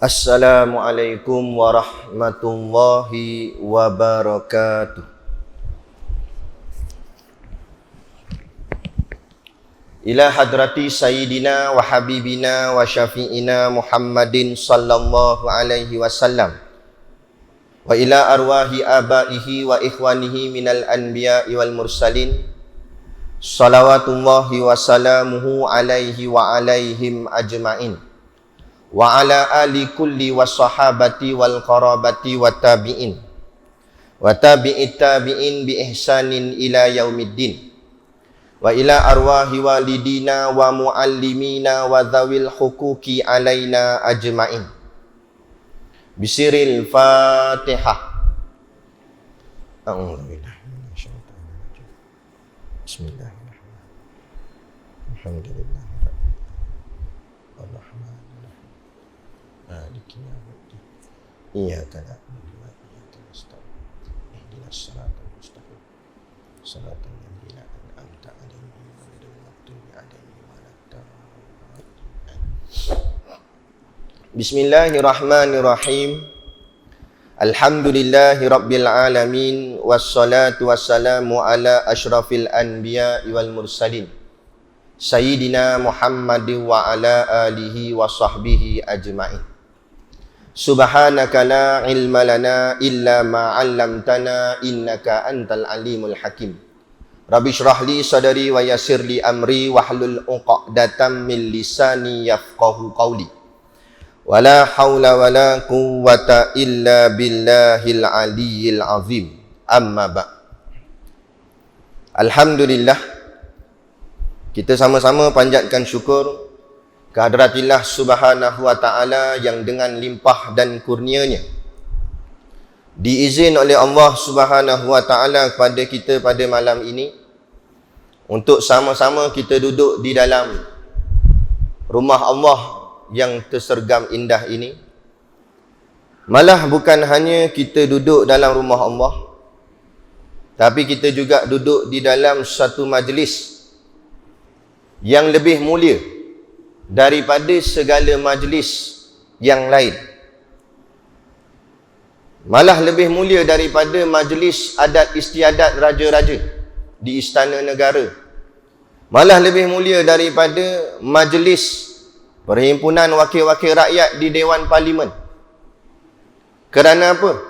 Assalamualaikum warahmatullahi wabarakatuh. Ila hadrati sayyidina wa habibina wa syafi'ina Muhammadin sallallahu alaihi wasallam wa ila arwahi abaihi wa ikhwanihi minal anbiya'i wal mursalin salawatullahi wa salamuhu alaihi wa alaihim ajma'in wa ala ali kulli was sahabati wal qarabati wa tabi'in wa tabi'it tabi'in bi ihsanin ila yaumiddin wa ila arwahi walidina wa muallimina wa dhawil hukuki alaina ajma'in. Bisiril Fatihah. Bismillahirrahmanirrahim. Alhamdulillah. Iyyaka na'budu wa iyyaka nasta'in. Ihdinas siratal mustaqim. Shiratal ladzina an'amta 'alaihim ghairil maghdubi 'alaihim waladdallin. Bismillahirrahmanirrahim. Alhamdulillahi rabbil alamin wassalatu wassalamu ala asyrafil anbiya'i wal mursalin sayyidina Muhammadin wa ala alihi wa sahbihi ajma'in. Subhanaka la ilma lana illa ma 'allamtana innaka antal alimul hakim. Rabbi shrah li sadri wa yassir li amri wahlul 'uqdatam min lisani yafqahu qawli. Wala haula wala quwwata illa billahil aliyyil azim. Amma ba'. Alhamdulillah, kita sama-sama panjatkan syukur kehadiratillah subhanahu wa ta'ala yang dengan limpah dan kurnianya diizin oleh Allah subhanahu wa ta'ala kepada kita pada malam ini untuk sama-sama kita duduk di dalam rumah Allah yang tersergam indah ini. Malah bukan hanya kita duduk dalam rumah Allah, tapi kita juga duduk di dalam satu majlis yang lebih mulia daripada segala majlis yang lain. Malah lebih mulia daripada majlis adat istiadat raja-raja di istana negara. Malah lebih mulia daripada majlis perhimpunan wakil-wakil rakyat di Dewan Parlimen. Kerana apa?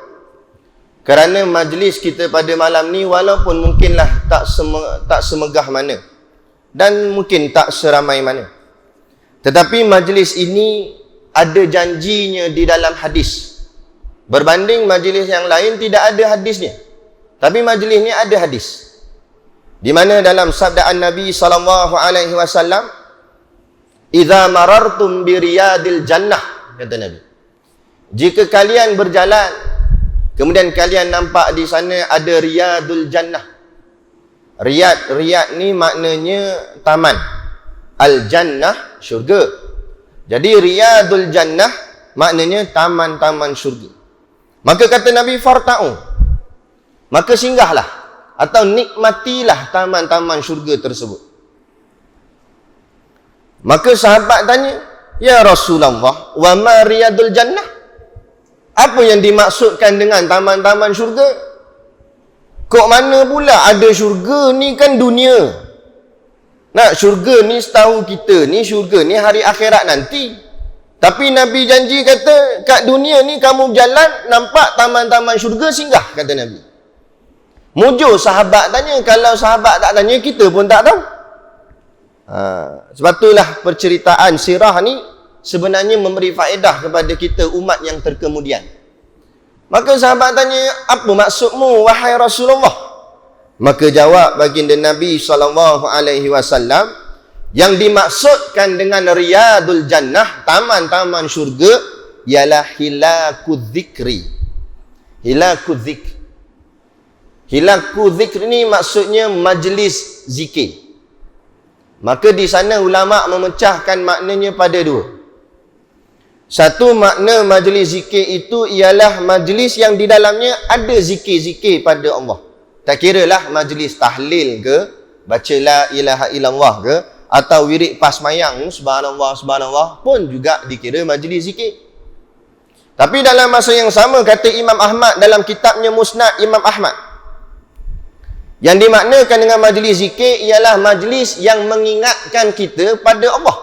Kerana majlis kita pada malam ni walaupun mungkinlah tak semegah mana dan mungkin tak seramai mana, tetapi majlis ini ada janjinya di dalam hadis. Berbanding majlis yang lain tidak ada hadisnya, tapi majlis ini ada hadis. Di mana dalam sabdaan Nabi sallallahu alaihi wasallam, "Idza marartum bi riyadil jannah," kata Nabi, jika kalian berjalan kemudian kalian nampak di sana ada riyadul jannah. Riyad ni maknanya taman. Al-Jannah, syurga. Jadi Riyadul Jannah maknanya taman-taman syurga. Maka kata Nabi, farta'u, maka singgahlah atau nikmatilah taman-taman syurga tersebut. Maka sahabat tanya, "Ya Rasulullah, wa ma Riyadul Jannah?" Apa yang dimaksudkan dengan taman-taman syurga? Kok mana pula ada syurga ni, kan dunia. Nak syurga ni setahu kita ni, syurga ni hari akhirat nanti. Tapi Nabi janji kata, kat dunia ni kamu jalan nampak taman-taman syurga, singgah, kata Nabi. Mujur sahabat tanya. Kalau sahabat tak tanya, kita pun tak tahu. Sebab itulah perceritaan sirah ni sebenarnya memberi faedah kepada kita umat yang terkemudian. Maka sahabat tanya, apa maksudmu wahai Rasulullah? Maka jawab baginda Nabi sallallahu alaihi wasallam, yang dimaksudkan dengan riyadul jannah, taman-taman syurga, ialah hilakudz zikri. Hilakudz zikr. Hilakudz zikr ni maksudnya majlis zikir. Maka di sana ulama memecahkan maknanya pada dua. Satu makna majlis zikir itu ialah majlis yang di dalamnya ada zikir-zikir pada Allah. Tak kira lah majlis tahlil ke, baca la ilaha illallah ke, atau wirid pas mayang subhanallah subhanallah pun juga dikira majlis zikir. Tapi dalam masa yang sama, kata Imam Ahmad dalam kitabnya Musnad Imam Ahmad, yang dimaknakan dengan majlis zikir ialah majlis yang mengingatkan kita pada Allah.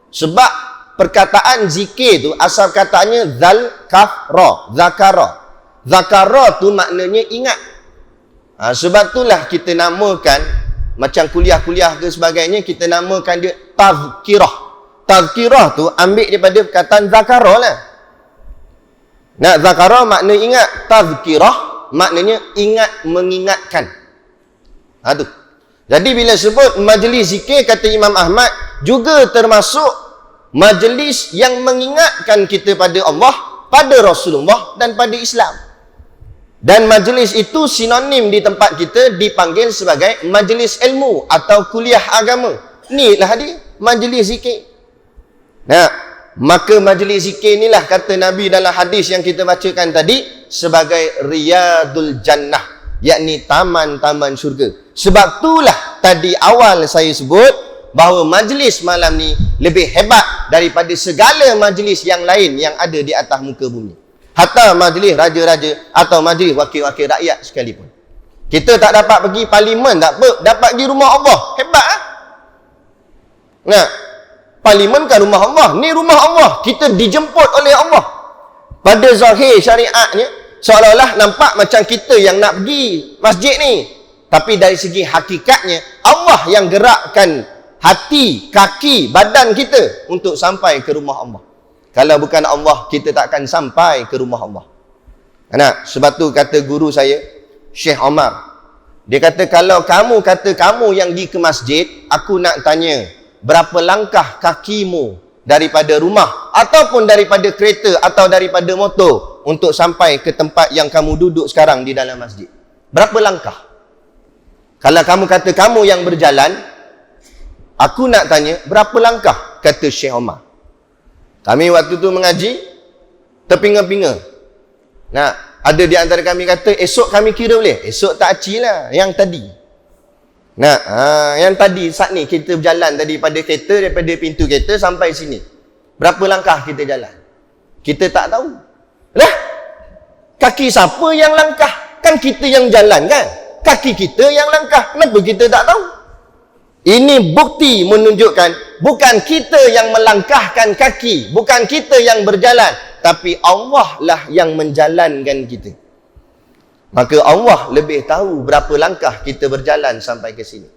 Sebab perkataan zikir tu asal katanya zakara. Zakara tu maknanya ingat. Sebab itulah kita namakan, macam kuliah-kuliah ke sebagainya, kita namakan dia tazkirah. Tazkirah tu ambil daripada perkataan zakara lah. Nak zakara makna ingat, tazkirah maknanya ingat, mengingatkan. Tu. Jadi bila sebut majlis zikir, kata Imam Ahmad, juga termasuk majlis yang mengingatkan kita pada Allah, pada Rasulullah dan pada Islam. Dan majlis itu sinonim di tempat kita dipanggil sebagai majlis ilmu atau kuliah agama. Inilah dia, majlis zikir. Nah, maka majlis zikir inilah kata Nabi dalam hadis yang kita bacakan tadi sebagai riyadul jannah, yakni taman-taman syurga. Sebab itulah tadi awal saya sebut bahawa majlis malam ni lebih hebat daripada segala majlis yang lain yang ada di atas muka bumi. Hatta majlis raja-raja atau majlis wakil-wakil rakyat sekalipun. Kita tak dapat pergi parlimen, tak apa, dapat pergi rumah Allah. Hebat ah. Nah, parlimen kan rumah Allah. Ni rumah Allah. Kita dijemput oleh Allah. Pada zahir syariatnya, seolah-olah nampak macam kita yang nak pergi masjid ni. Tapi dari segi hakikatnya, Allah yang gerakkan hati, kaki, badan kita untuk sampai ke rumah Allah. Kalau bukan Allah, kita tak akan sampai ke rumah Allah. Sebab tu kata guru saya, Syekh Omar, dia kata, kalau kamu kata kamu yang pergi ke masjid, aku nak tanya, berapa langkah kakimu daripada rumah ataupun daripada kereta atau daripada motor untuk sampai ke tempat yang kamu duduk sekarang di dalam masjid? Berapa langkah? Kalau kamu kata kamu yang berjalan, aku nak tanya, berapa langkah? Kata Syekh Omar. Kami waktu tu mengaji, terpinga-pinga. Ada di antara kami kata, esok kami kira boleh? Esok tak aci lah, yang tadi. Yang tadi, saat ni kita berjalan tadi pada kereta, daripada pintu kereta sampai sini. Berapa langkah kita jalan? Kita tak tahu. Lah, kaki siapa yang langkah? Kan kita yang jalan kan? Kaki kita yang langkah. Kenapa kita tak tahu? Ini bukti menunjukkan bukan kita yang melangkahkan kaki, bukan kita yang berjalan, tapi Allah lah yang menjalankan kita. Maka Allah lebih tahu berapa langkah kita berjalan sampai ke sini.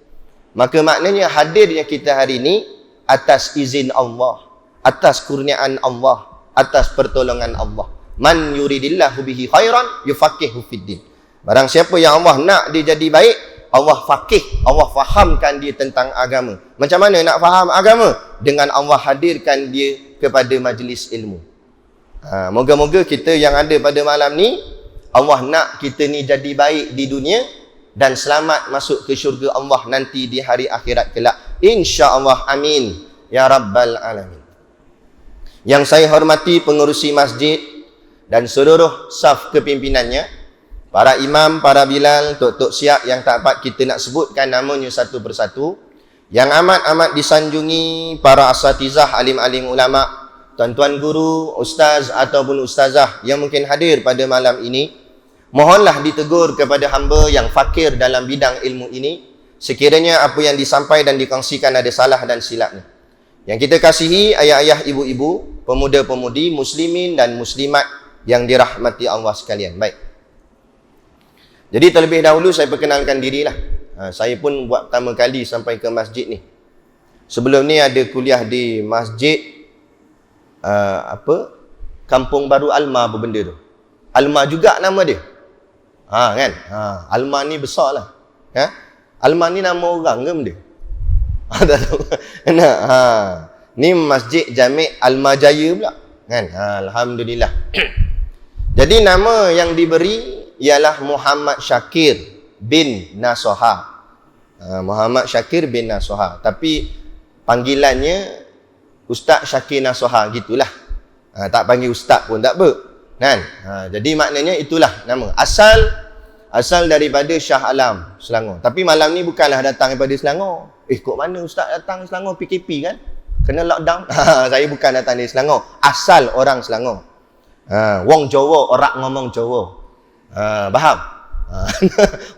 Maka maknanya hadirnya kita hari ini atas izin Allah, atas kurniaan Allah, atas pertolongan Allah. Man yuridillahu bihi khairan yufaqihu fiddin. Barang siapa yang Allah nak dia jadi baik, Allah faqih, Allah fahamkan dia tentang agama. Macam mana nak faham agama? Dengan Allah hadirkan dia kepada majlis ilmu. Moga-moga kita yang ada pada malam ni, Allah nak kita ni jadi baik di dunia dan selamat masuk ke syurga Allah nanti di hari akhirat kelak. InsyaAllah, amin. Ya Rabbal Alamin. Yang saya hormati pengurusi masjid dan seluruh saf kepimpinannya, para imam, para bilal, tok-tok siap yang tak dapat kita nak sebutkan namanya satu persatu, yang amat-amat disanjungi para asatizah, alim-alim ulama, tuan-tuan guru, ustaz ataupun ustazah yang mungkin hadir pada malam ini, mohonlah ditegur kepada hamba yang fakir dalam bidang ilmu ini, sekiranya apa yang disampaikan dan dikongsikan ada salah dan silapnya. Yang kita kasihi ayah-ayah, ibu-ibu, pemuda-pemudi, muslimin dan muslimat yang dirahmati Allah sekalian. Baik. Jadi terlebih dahulu saya perkenalkan dirilah. Saya pun buat pertama kali sampai ke masjid ni. Sebelum ni ada kuliah di masjid Kampung Baru Alma apa benda tu. Alma juga nama dia. Kan? Alma ni besar lah. Alma ni nama orang ke benda? Tak tahu. Ni Masjid Jami' Alma Jaya pula. Kan? Alhamdulillah. Jadi nama yang diberi ialah Muhammad Syakir bin Nasoha. Muhammad Syakir bin Nasoha. Tapi panggilannya Ustaz Syakir Nasoha, gitulah. Tak panggil Ustaz pun tak apa. Kan? Jadi maknanya itulah nama. Asal daripada Shah Alam, Selangor. Tapi malam ni bukanlah datang daripada Selangor. Kok mana Ustaz datang Selangor? PKP kan? Kena lockdown. Saya bukan datang dari Selangor. Asal orang Selangor. Wong Jawa, orang ngomong Jawa. Faham?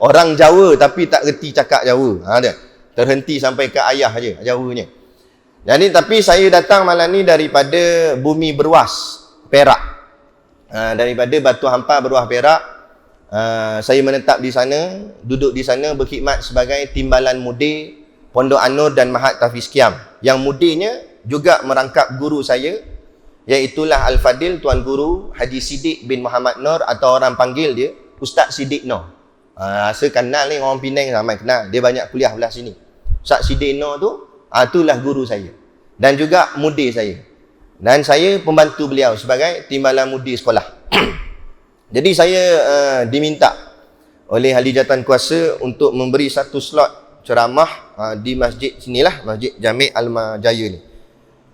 Orang Jawa tapi tak reti cakap Jawa. Dia. Terhenti sampai ke ayah aja Jawanya. Jadi tapi saya datang malam ni daripada bumi Beruas, Perak. Daripada Batu Hampar Beruas Perak. Saya menetap di sana, duduk di sana berkhidmat sebagai timbalan mudir Pondok An-Nur dan Mahat Tahfiz Qiyam. Yang mudirnya juga merangkap guru saya, iaitulah Al-Fadil Tuan Guru Haji Siddiq bin Muhammad Nur, atau orang panggil dia Ustaz Siddiq Nur. Saya kenal ni orang Penang ramai kenal. Dia banyak kuliah belah sini. Ustaz Siddiq Nur tu, itulah guru saya. Dan juga mudir saya. Dan saya pembantu beliau sebagai timbalan mudir sekolah. Jadi saya diminta oleh ahli jawatan kuasa untuk memberi satu slot ceramah di masjid sinilah, Masjid Jami' Al-Majaya ni.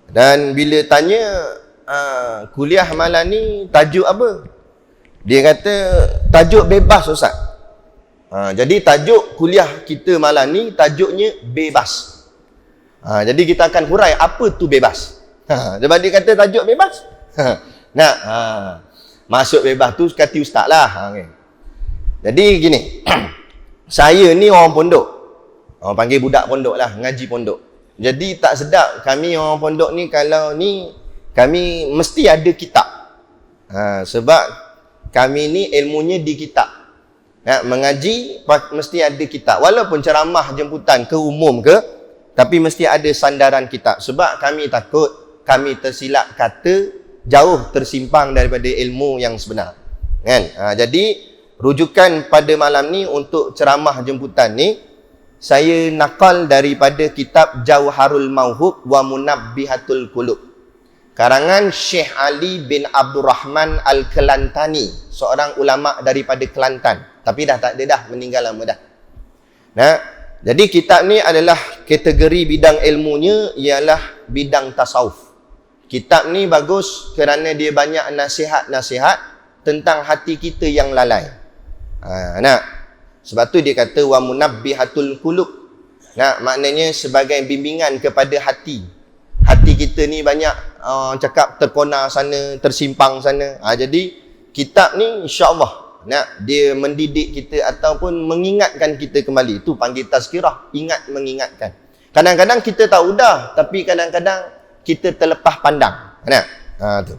Dan bila tanya kuliah malam ni tajuk apa? Dia kata tajuk bebas Ustaz. Jadi tajuk kuliah kita malam ni tajuknya bebas. Jadi kita akan hurai apa tu bebas. Sebab dia kata tajuk bebas. Masuk bebas tu kata ustaz lah. Jadi gini. Saya ni orang pondok. Orang panggil budak pondok lah, ngaji pondok. Jadi tak sedap kami orang pondok ni, kalau ni kami mesti ada kitab. Sebab kami ni ilmunya di kitab. Mengaji mesti ada kitab. Walaupun ceramah jemputan ke umum ke, tapi mesti ada sandaran kitab. Sebab kami takut kami tersilap kata, jauh tersimpang daripada ilmu yang sebenar. Kan? Jadi rujukan pada malam ni untuk ceramah jemputan ni, saya nakal daripada kitab Jauharul Mauhub wa Munabbihatul Qulub, karangan Syekh Ali bin Abdul Rahman Al-Kelantani, seorang ulama daripada Kelantan, tapi dah tak ada dah, meninggal lama dah. Jadi kitab ni adalah kategori bidang ilmunya ialah bidang tasawuf. Kitab ni bagus kerana dia banyak nasihat-nasihat tentang hati kita yang lalai. Sebab tu dia kata wa munabbihatul qulub. Maknanya sebagai bimbingan kepada hati. Hati kita ni banyak cakap terkona sana, tersimpang sana. Jadi kitab ni insya-Allah dia mendidik kita ataupun mengingatkan kita kembali. Itu panggil tazkirah, ingat mengingatkan. Kadang-kadang kita tahu dah, tapi kadang-kadang kita terlepas pandang. Tu.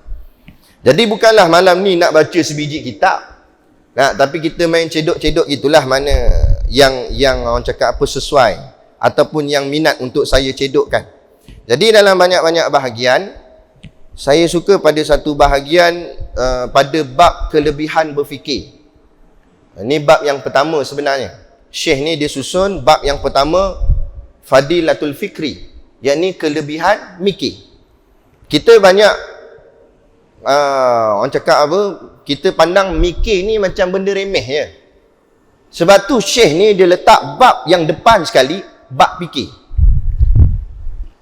Jadi bukanlah malam ni nak baca sebiji kitab. Tapi kita main cedok-cedok itulah mana yang orang cakap apa sesuai ataupun yang minat untuk saya cedokkan. Jadi dalam banyak-banyak bahagian, saya suka pada satu bahagian pada bab kelebihan berfikir. Ini bab yang pertama sebenarnya. Syekh ni dia susun bab yang pertama, Fadilatul Fikri, yakni kelebihan mikir. Kita banyak orang cakap apa, kita pandang mikir ni macam benda remeh je. Sebab tu Syekh ni dia letak bab yang depan sekali, bab fikir.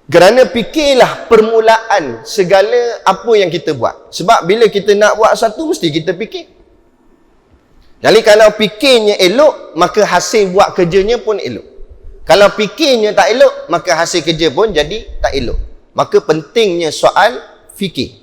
Kerana fikirlah permulaan segala apa yang kita buat. Sebab bila kita nak buat satu, mesti kita fikir. Jadi kalau fikirnya elok, maka hasil buat kerjanya pun elok. Kalau fikirnya tak elok, maka hasil kerja pun jadi tak elok. Maka pentingnya soal fikir.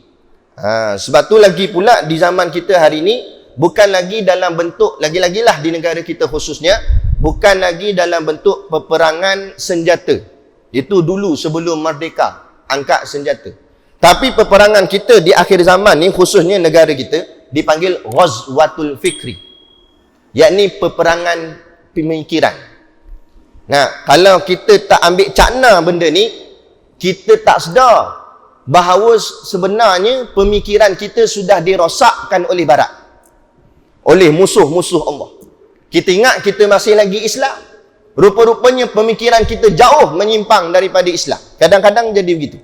Sebab tu lagi pula di zaman kita hari ni, bukan lagi dalam bentuk, lagi-lagilah di negara kita khususnya, bukan lagi dalam bentuk peperangan senjata. Itu dulu sebelum merdeka, angkat senjata. Tapi peperangan kita di akhir zaman ni, khususnya negara kita, dipanggil Ghazwatul Fikri, yakni peperangan pemikiran. Kalau kita tak ambil cakna benda ni, kita tak sedar bahawa sebenarnya pemikiran kita sudah dirosakkan oleh barat, oleh musuh-musuh Allah. Kita ingat kita masih lagi Islam, rupa-rupanya pemikiran kita jauh menyimpang daripada Islam. Kadang-kadang jadi begitu.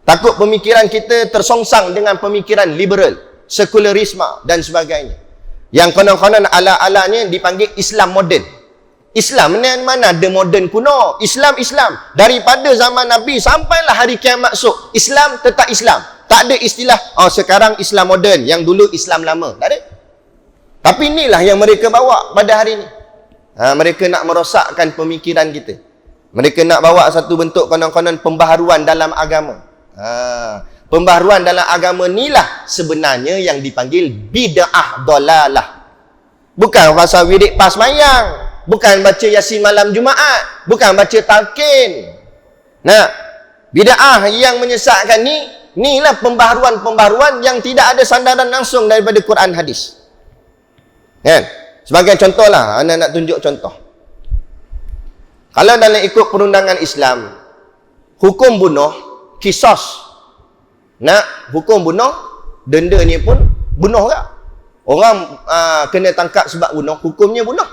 Takut pemikiran kita tersongsang dengan pemikiran liberal, sekularisme dan sebagainya, yang konon-konon ala-alanya dipanggil Islam moden. Islam ni mana ada moden kuno. Islam daripada zaman Nabi sampailah hari kiamat esok, Islam tetap Islam. Tak ada istilah sekarang Islam moden, yang dulu Islam lama. Tak ada. Tapi inilah yang mereka bawa pada hari ini. Mereka nak merosakkan pemikiran kita. Mereka nak bawa satu bentuk konon-konon pembaharuan dalam agama. Pembaharuan dalam agama inilah sebenarnya yang dipanggil bid'ah dalalah. Bukan pasal wirid pas mayang, bukan baca Yasin malam Jumaat, bukan baca talqin. Nah, bid'ah yang menyesatkan inilah pembaharuan-pembaharuan yang tidak ada sandaran langsung daripada Quran hadis. Kan? Sebagai contohlah, anda nak tunjuk contoh. Kalau dalam ikut perundangan Islam, hukum bunuh, kisos. Nak hukum bunuh, denda ni pun bunuh ke? Orang kena tangkap sebab bunuh, hukumnya bunuh.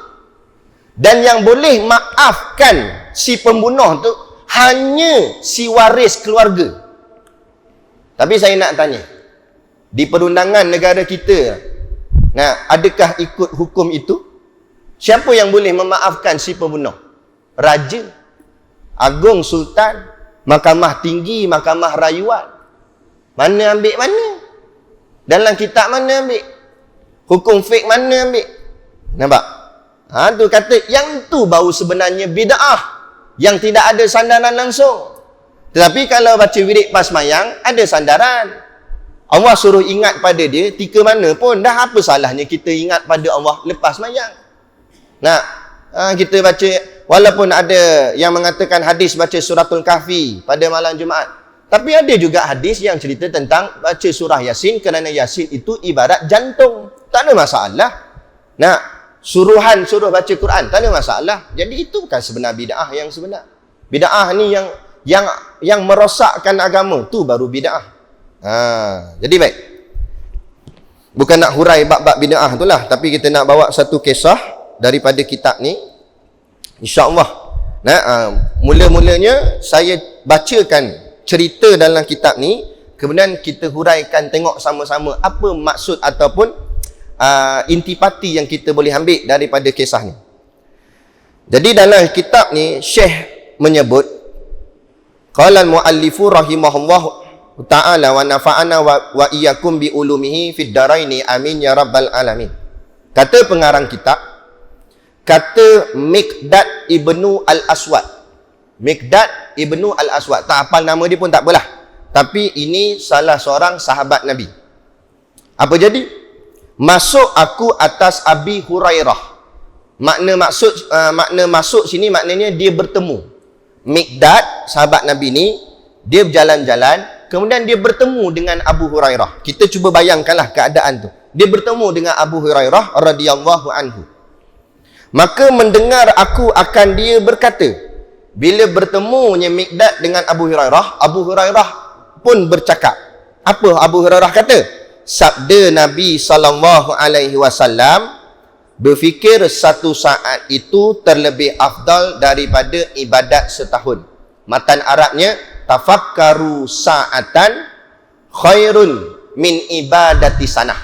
Dan yang boleh maafkan si pembunuh tu hanya si waris keluarga. Tapi saya nak tanya, di perundangan negara kita, nah, adakah ikut hukum itu? Siapa yang boleh memaafkan si pembunuh? Raja, agung, sultan, mahkamah tinggi, mahkamah rayuan. Mana ambil mana? Dalam kitab mana ambil? Hukum fiqh mana ambil? Nampak? Tu kata yang tu baru sebenarnya bid'ah yang tidak ada sandaran langsung. Tetapi kalau baca wirid pas mayang ada sandaran. Allah suruh ingat pada dia tika mana pun. Dah apa salahnya kita ingat pada Allah lepas mayang? Nah, kita baca, walaupun ada yang mengatakan hadis baca suratul kahfi pada malam Jumaat, tapi ada juga hadis yang cerita tentang baca surah Yasin, kerana Yasin itu ibarat jantung. Tak ada masalah. Nah, suruh baca Quran, tak ada masalah. Jadi itu bukan sebenar bid'ah yang sebenar. Bid'ah ni yang merosakkan agama, tu baru bid'ah. Jadi baik. Bukan nak hurai bab-bab bid'ah itulah, tapi kita nak bawa satu kisah daripada kitab ni. InsyaAllah. Nah, mula-mulanya saya bacakan cerita dalam kitab ni, kemudian kita huraikan, tengok sama-sama apa maksud ataupun intipati yang kita boleh ambil daripada kisah ni. Jadi dalam kitab ni Syekh menyebut, qala al-muallifu rahimahullah ta'ala wa nafa'ana wa iyyakum bi ulumihi fid daraini amin ya rabbal alamin. Kata pengarang kitab, kata Miqdad ibnu al-Aswad. Miqdad ibnu al-Aswad, tak hafal nama dia pun tak apalah, tapi ini salah seorang sahabat Nabi. Apa jadi? Masuk aku atas Abi Hurairah. Makna masuk sini maknanya dia bertemu. Miqdad sahabat Nabi ni, dia berjalan-jalan, kemudian dia bertemu dengan Abu Hurairah. Kita cuba bayangkanlah keadaan tu. Dia bertemu dengan Abu Hurairah radhiyallahu anhu. Maka mendengar aku akan dia berkata, bila bertemunya Miqdad dengan Abu Hurairah pun bercakap. Apa Abu Hurairah kata? Sabda Nabi SAW, berfikir satu saat itu terlebih afdal daripada ibadat setahun. Matan Arabnya, tafakkaru sa'atan khairun min ibadati sanah.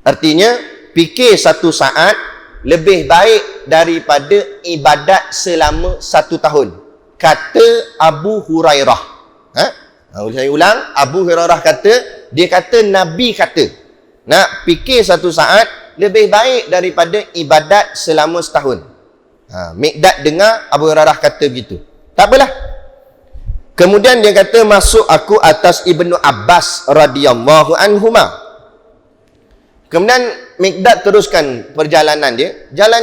Artinya, fikir satu saat lebih baik daripada ibadat selama 1 tahun. Kata Abu Hurairah. Saya ulang, Abu Hurairah kata, dia kata Nabi kata, nak fikir satu saat lebih baik daripada ibadat selama setahun. Miqdad dengar Abu Hurairah kata begitu. Tak apalah. Kemudian dia kata, masuk aku atas Ibnu Abbas radhiyallahu anhuma. Kemudian Miqdad teruskan perjalanan dia. Jalan.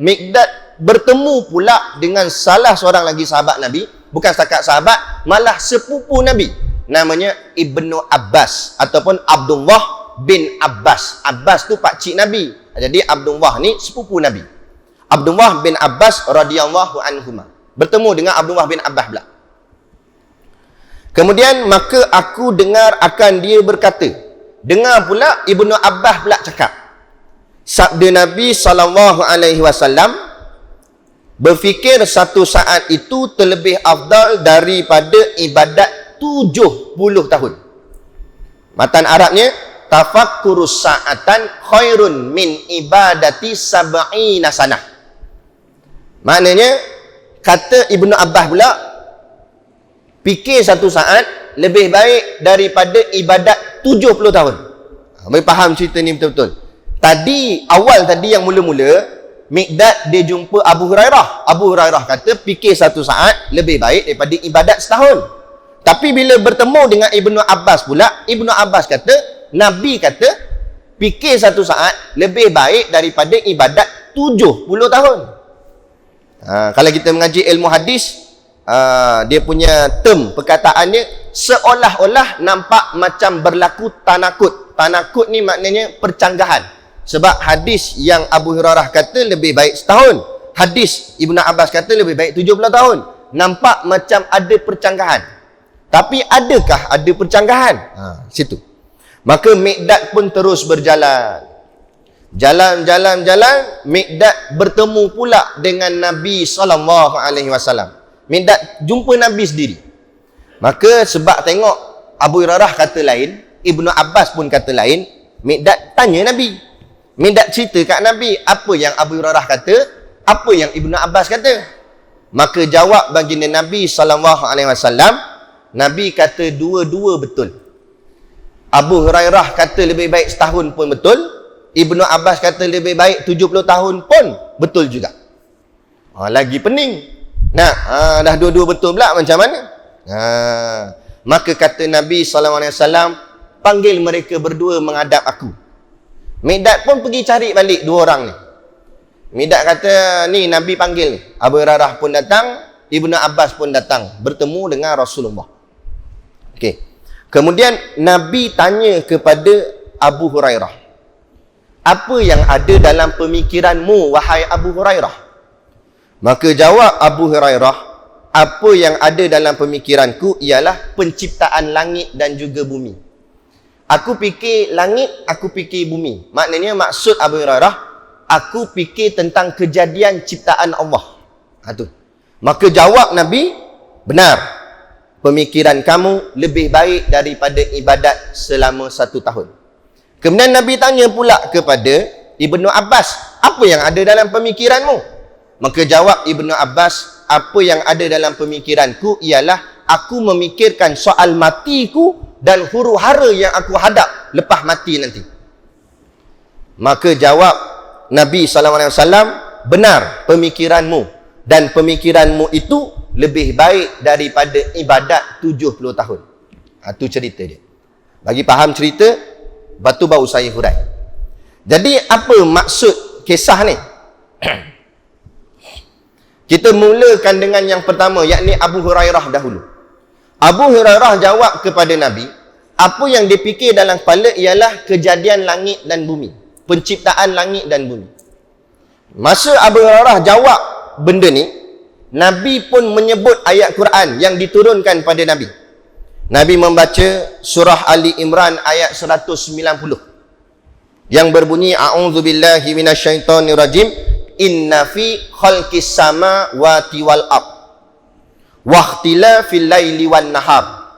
Miqdad bertemu pula dengan salah seorang lagi sahabat Nabi. Bukan setakat sahabat, malah sepupu Nabi. Namanya Ibnu Abbas ataupun Abdullah bin Abbas. Abbas tu pakcik Nabi. Jadi Abdullah ni sepupu Nabi. Abdullah bin Abbas radhiyallahu anhuma. Bertemu dengan Abdullah bin Abbas pula. Kemudian maka aku dengar akan dia berkata. Dengar pula Ibnu Abbas pula cakap. Sabda Nabi SAW, berfikir satu saat itu terlebih afdal daripada ibadat 70 tahun. Matan Arabnya, tafakkurus sa'atan khairun min ibadati sab'ina sanah. Maknanya, kata Ibnu Abbas pula, fikir satu saat lebih baik daripada ibadat 70 tahun. Boleh faham cerita ni betul-betul. Awal tadi yang mula-mula, Miqdad dia jumpa Abu Hurairah. Abu Hurairah kata fikir satu saat lebih baik daripada ibadat setahun. Tapi bila bertemu dengan Ibnu Abbas pula, Ibnu Abbas kata, Nabi kata, fikir satu saat lebih baik daripada ibadat 70 tahun. Kalau kita mengaji ilmu hadis, dia punya term perkataannya seolah-olah nampak macam berlaku tanakut. Tanakut ni maknanya percanggahan. Sebab hadis yang Abu Hurairah kata lebih baik setahun, hadis Ibnu Abbas kata lebih baik 70 tahun. Nampak macam ada percanggahan. Tapi adakah ada percanggahan? Situ. Maka Miqdad pun terus berjalan. Jalan, Miqdad bertemu pula dengan Nabi SAW. Miqdad jumpa Nabi sendiri. Maka sebab tengok Abu Hurairah kata lain, Ibnu Abbas pun kata lain, Miqdad tanya Nabi. Miqdad cerita kat Nabi apa yang Abu Hurairah kata, apa yang Ibnu Abbas kata. Maka jawab baginda Nabi SAW, Nabi kata dua-dua betul. Abu Hurairah kata lebih baik setahun pun betul. Ibnu Abbas kata lebih baik 70 tahun pun betul juga. Lagi pening. Dah dua-dua betul pula macam mana? Maka kata Nabi SAW, panggil mereka berdua menghadap aku. Miqdad pun pergi cari balik dua orang ni. Miqdad kata, ni Nabi panggil ni. Abu Hurairah pun datang, Ibnu Abbas pun datang bertemu dengan Rasulullah. Okey. Kemudian Nabi tanya kepada Abu Hurairah, apa yang ada dalam pemikiranmu wahai Abu Hurairah? Maka jawab Abu Hurairah, apa yang ada dalam pemikiranku ialah penciptaan langit dan juga bumi. Aku fikir langit, aku fikir bumi. Maknanya maksud Abu Hurairah, aku fikir tentang kejadian ciptaan Allah. Itu. Maka jawab Nabi, benar. Pemikiran kamu lebih baik daripada ibadat selama 1 tahun. Kemudian Nabi tanya pula kepada Ibnu Abbas, apa yang ada dalam pemikiranmu? Maka jawab Ibnu Abbas, apa yang ada dalam pemikiranku ialah aku memikirkan soal matiku dan huru-hara yang aku hadap lepas mati nanti. Maka jawab Nabi SAW, benar pemikiranmu, dan pemikiranmu itu lebih baik daripada ibadat 70 tahun. Itu cerita dia. Bagi faham cerita, batu baru saya hurai. Jadi apa maksud kisah ni? Kita mulakan dengan yang pertama, yakni Abu Hurairah dahulu. Abu Hurairah jawab kepada Nabi, apa yang dipikir dalam kepala ialah kejadian langit dan bumi, penciptaan langit dan bumi. Masa Abu Hurairah jawab benda ni, Nabi pun menyebut ayat Quran yang diturunkan pada Nabi. Nabi membaca surah Ali Imran ayat 190 yang berbunyi, a'udzubillahi minasyaitonirrajim, inna fi khalqis samawati wal ard wa ikhtilafil laili wan nahar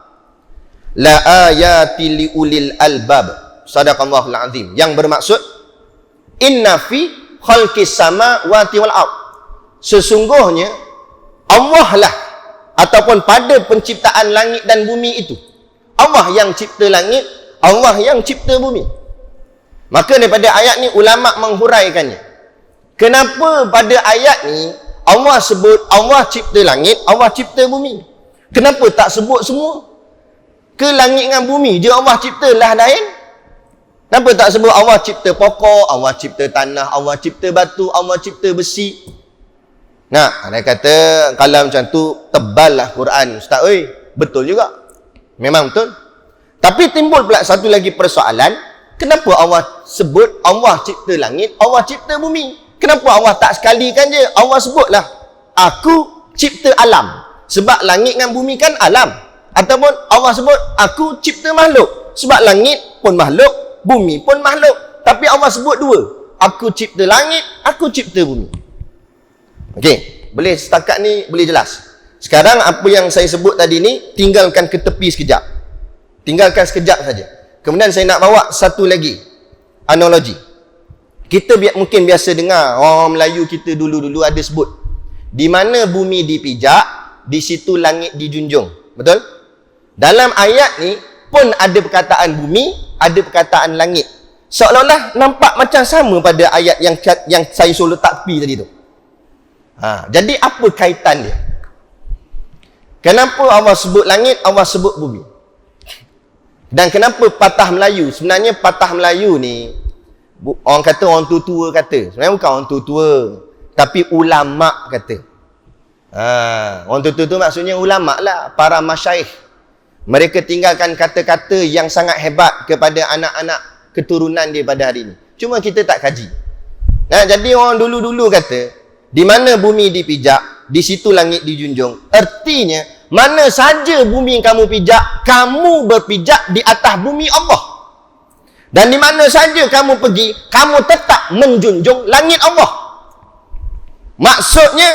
la ayati liulil albab. Sadaqallahul azim. Yang bermaksud, inna fi khalqis samawati wal ard, sesungguhnya Allah lah, ataupun pada penciptaan langit dan bumi itu, Allah yang cipta langit, Allah yang cipta bumi. Maka daripada ayat ni ulama menghuraikannya. Kenapa pada ayat ni Allah sebut Allah cipta langit, Allah cipta bumi? Kenapa tak sebut semua? Ke langit dengan bumi je Allah cipta lah lain? Kenapa tak sebut Allah cipta pokok, Allah cipta tanah, Allah cipta batu, Allah cipta besi? Dia kata, kalau macam tu tebal lah Quran Ustaz. Betul juga, memang betul. Tapi timbul pula satu lagi persoalan, kenapa Allah sebut Allah cipta langit, Allah cipta bumi? Kenapa Allah tak sekalikan je Allah sebutlah aku cipta alam? Sebab langit dengan bumi kan alam. Ataupun Allah sebut aku cipta makhluk, sebab langit pun makhluk, bumi pun makhluk. Tapi Allah sebut dua, aku cipta langit, aku cipta bumi. Okey, boleh setakat ni boleh jelas. Sekarang apa yang saya sebut tadi ni tinggalkan ke tepi sekejap. Tinggalkan sekejap saja. Kemudian saya nak bawa satu lagi analogi. Kita mungkin biasa dengar orang Melayu kita dulu-dulu ada sebut, di mana bumi dipijak, di situ langit dijunjung. Betul? Dalam ayat ni pun ada perkataan bumi, ada perkataan langit. Seolah-olah nampak macam sama pada ayat yang saya suruh letak tepi tadi tu. Jadi apa kaitan dia? Kenapa Allah sebut langit, Allah sebut bumi? Dan kenapa patah Melayu? Sebenarnya patah Melayu ni, orang kata orang tua-tua kata. Sebenarnya bukan orang tua-tua, tapi ulama' kata. Orang tua-tua tu maksudnya ulama' lah, para masyaikh. Mereka tinggalkan kata-kata yang sangat hebat kepada anak-anak keturunan dia pada hari ini. Cuma kita tak kaji. Jadi orang dulu-dulu kata, di mana bumi dipijak, di situ langit dijunjung. Artinya, mana saja bumi kamu pijak, kamu berpijak di atas bumi Allah. Dan di mana saja kamu pergi, kamu tetap menjunjung langit Allah. Maksudnya,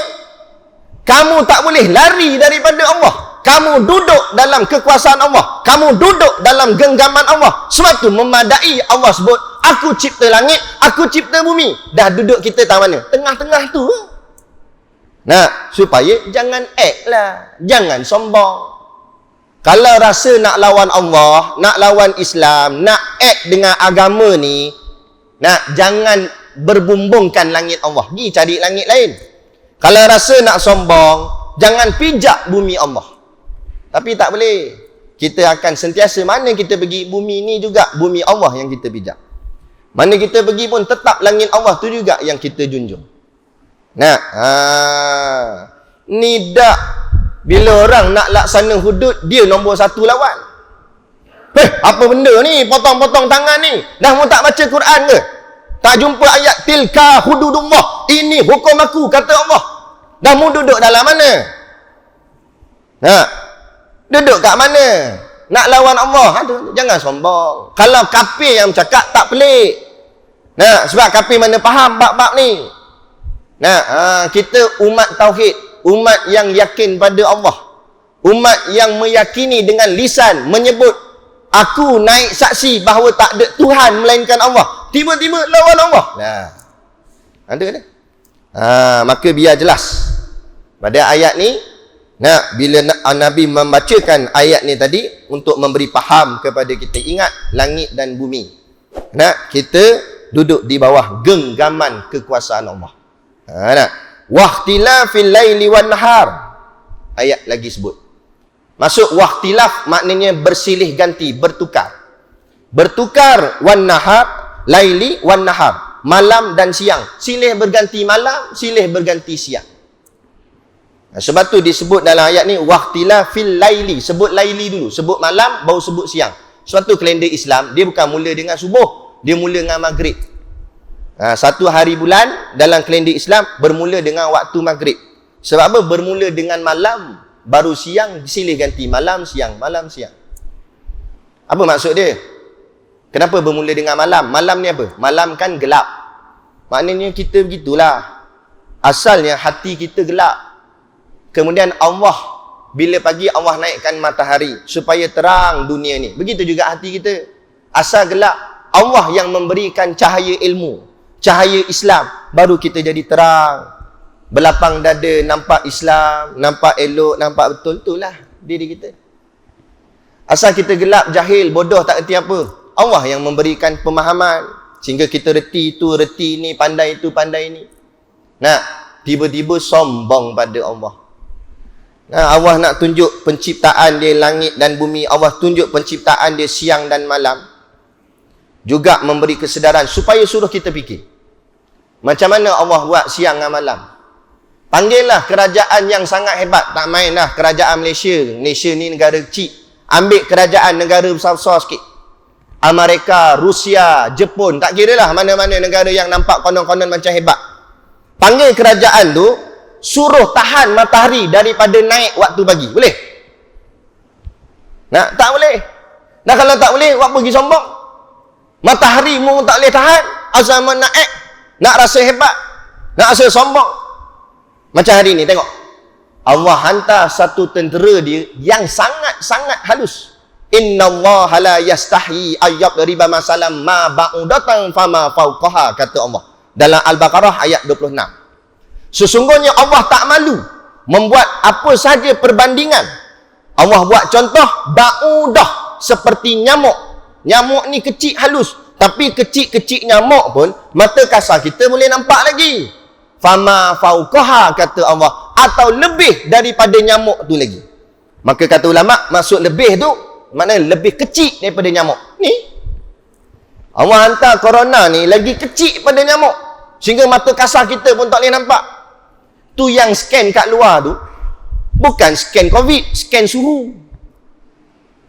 kamu tak boleh lari daripada Allah. Kamu duduk dalam kekuasaan Allah. Kamu duduk dalam genggaman Allah. Sebab tu memadai Allah sebut, aku cipta langit, aku cipta bumi. Dah duduk kita tak mana? Tengah-tengah tu. Nah, supaya jangan act lah. Jangan sombong. Kalau rasa nak lawan Allah, nak lawan Islam, nak act dengan agama ni, jangan berbumbungkan langit Allah. Pergi cari langit lain. Kalau rasa nak sombong, jangan pijak bumi Allah. Tapi tak boleh. Kita akan sentiasa, mana kita pergi, bumi ni juga bumi Allah yang kita pijak. Mana kita pergi pun tetap langit Allah tu juga yang kita junjung. Ni dak. Bila orang nak laksana hudud, dia nombor satu lawan. Apa benda ni? Potong-potong tangan ni. Dah mu tak baca Quran ke? Tak jumpa ayat tilka hududullah. Ini hukum aku, kata Allah. Dah mu duduk dalam mana? Duduk kat mana? Nak lawan Allah? Jangan sombong. Kalau kafir yang cakap, tak pelik. Sebab kafir mana faham bab-bab ni. Kita umat tauhid, umat yang yakin pada Allah, umat yang meyakini dengan lisan, menyebut aku naik saksi bahawa tak ada Tuhan melainkan Allah. Tiba-tiba lawan Allah. Ada. Maka biar jelas pada ayat ni. Bila Nabi membacakan ayat ni tadi untuk memberi faham kepada kita, ingat langit dan bumi. Kita duduk di bawah genggaman kekuasaan Allah. Wahtilafil laili wan nahar. Ayat lagi sebut. Masuk wahtilaf maknanya bersilih ganti, bertukar. Bertukar wan nahar, laili wan nahar. Malam dan siang. Silih berganti malam, silih berganti siang. Sebab tu disebut dalam ayat ni wahtilafil laili. Sebut laili dulu, sebut malam, baru sebut siang. Sebab tu kalender Islam, dia bukan mula dengan subuh, dia mula dengan maghrib. Satu hari bulan dalam kalender Islam bermula dengan waktu maghrib. Sebab apa? Bermula dengan malam, baru siang, silih ganti malam, siang, malam, siang. Apa maksud dia? Kenapa bermula dengan malam? Malam ni apa? Malam kan gelap. Maknanya kita begitulah. Asalnya hati kita gelap. Kemudian Allah, bila pagi Allah naikkan matahari supaya terang dunia ni. Begitu juga hati kita. Asal gelap, Allah yang memberikan cahaya ilmu, cahaya Islam, baru kita jadi terang. Berlapang dada, nampak Islam, nampak elok, nampak betul. Itulah diri kita. Asal kita gelap, jahil, bodoh, tak erti apa, Allah yang memberikan pemahaman sehingga kita reti itu, reti ni, pandai itu, pandai ni. Tiba-tiba sombong pada Allah. Allah nak tunjuk penciptaan dia langit dan bumi. Allah tunjuk penciptaan dia siang dan malam. Juga memberi kesedaran supaya suruh kita fikir. Macam mana Allah buat siang dan malam? Panggillah kerajaan yang sangat hebat. Tak main lah kerajaan Malaysia. Malaysia ni negara kecil. Ambil kerajaan negara besar-besar sikit. Amerika, Rusia, Jepun. Tak kira lah mana-mana negara yang nampak konon-konon macam hebat. Panggil kerajaan tu, suruh tahan matahari daripada naik waktu pagi. Boleh? Tak boleh. Dan kalau tak boleh, buat pergi sombong. Matahari mu tak boleh tahan. Asal nak act, nak rasa hebat, nak rasa sombong. Macam hari ni, tengok. Allah hantar satu tentera dia yang sangat-sangat halus. Inna Allah la yastahi ayyab riba masalam ma ba'udatan fama fauqaha, kata Allah. Dalam Al-Baqarah ayat 26. Sesungguhnya Allah tak malu membuat apa saja perbandingan. Allah buat contoh ba'udah, seperti nyamuk. Nyamuk ni kecil halus, tapi kecil-kecil nyamuk pun mata kasar kita boleh nampak lagi. Fama fauqaha, kata Allah, atau lebih daripada nyamuk tu lagi. Maka kata ulama, maksud lebih tu maknanya lebih kecil daripada nyamuk. Ni Allah hantar corona ni lagi kecil pada nyamuk, sehingga mata kasar kita pun tak boleh nampak. Tu yang scan kat luar tu bukan scan COVID, scan suhu.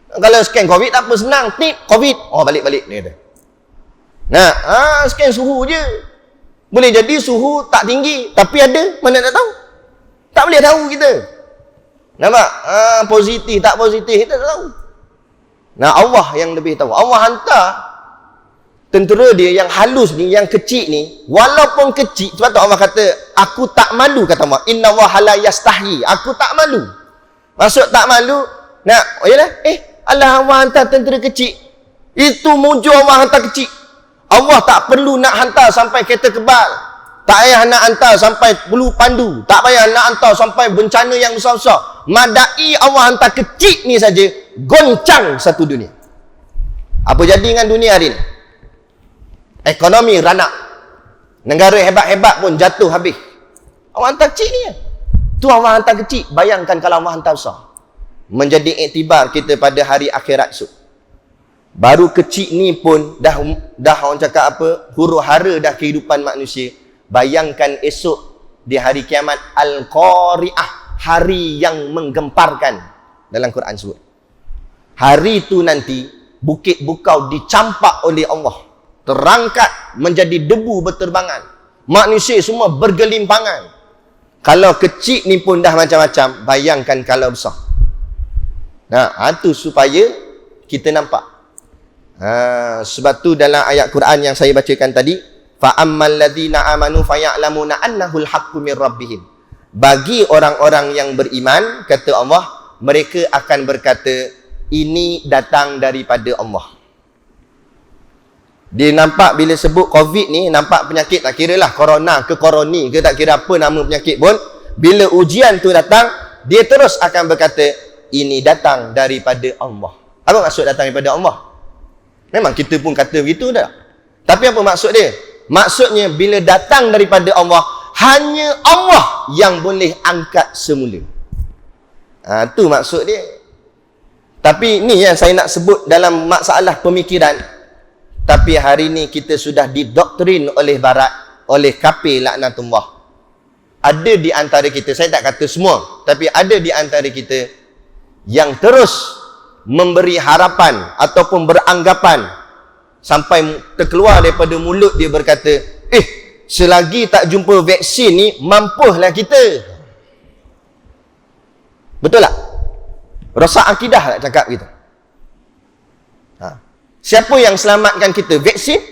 Kalau scan COVID tak apa, senang, tip COVID, oh balik-balik ni ada. Nah, scan suhu je. Boleh jadi suhu tak tinggi, tapi ada, mana nak tahu? Tak boleh tahu kita. Nampak? Positif, tak positif, kita tak tahu. Nah, Allah yang lebih tahu. Allah hantar tentera dia yang halus ni, yang kecil ni, walaupun kecil, sebab tu Allah kata, aku tak malu, kata Allah. Inna Allah la yastahi. Aku tak malu. Maksud tak malu, nak, yalah, Allah hantar tentera kecil. Itu mujur Allah hantar kecil. Allah tak perlu nak hantar sampai kereta kebal. Tak payah nak hantar sampai bulu pandu. Tak payah nak hantar sampai bencana yang besar-besar. Madai Allah hantar kecil ni saja, goncang satu dunia. Apa jadi dengan dunia hari ni? Ekonomi ranak. Negara hebat-hebat pun jatuh habis. Allah hantar kecil ni. Tu Allah hantar kecil. Bayangkan kalau Allah hantar besar. Menjadi iktibar kita pada hari akhirat esok. Baru kecil ni pun dah orang cakap apa, huru hara dah kehidupan manusia. Bayangkan esok di hari kiamat, Al-Qari'ah, hari yang menggemparkan dalam Quran sebut. Hari itu nanti bukit bukau dicampak oleh Allah, terangkat menjadi debu berterbangan. Manusia semua bergelimpangan. Kalau kecil ni pun dah macam-macam, bayangkan kalau besar. Nah, itu supaya kita nampak. Sebab tu dalam ayat Quran yang saya bacakan tadi, fa ammal ladzina amanu faya'lamuna annahul haqqu mir rabbihim. Bagi orang-orang yang beriman, kata Allah, mereka akan berkata, ini datang daripada Allah. Dia nampak bila sebut COVID ni, nampak penyakit, tak kira lah corona ke koroni ke, tak kira apa nama penyakit pun, bila ujian tu datang, dia terus akan berkata, ini datang daripada Allah. Apa maksud datang daripada Allah? Memang kita pun kata begitu dah. Tapi apa maksud dia? Maksudnya bila datang daripada Allah, hanya Allah yang boleh angkat semula. Tu maksud dia. Tapi ni yang saya nak sebut dalam masalah pemikiran. Tapi hari ni kita sudah didoktrin oleh barat, oleh kafir laknatullah. Ada di antara kita, saya tak kata semua, tapi ada di antara kita yang terus memberi harapan ataupun beranggapan sampai terkeluar daripada mulut dia berkata, selagi tak jumpa vaksin ni, mampuhlah kita. Betul tak? Rosak akidah tak cakap kita? Siapa yang selamatkan kita? Vaksin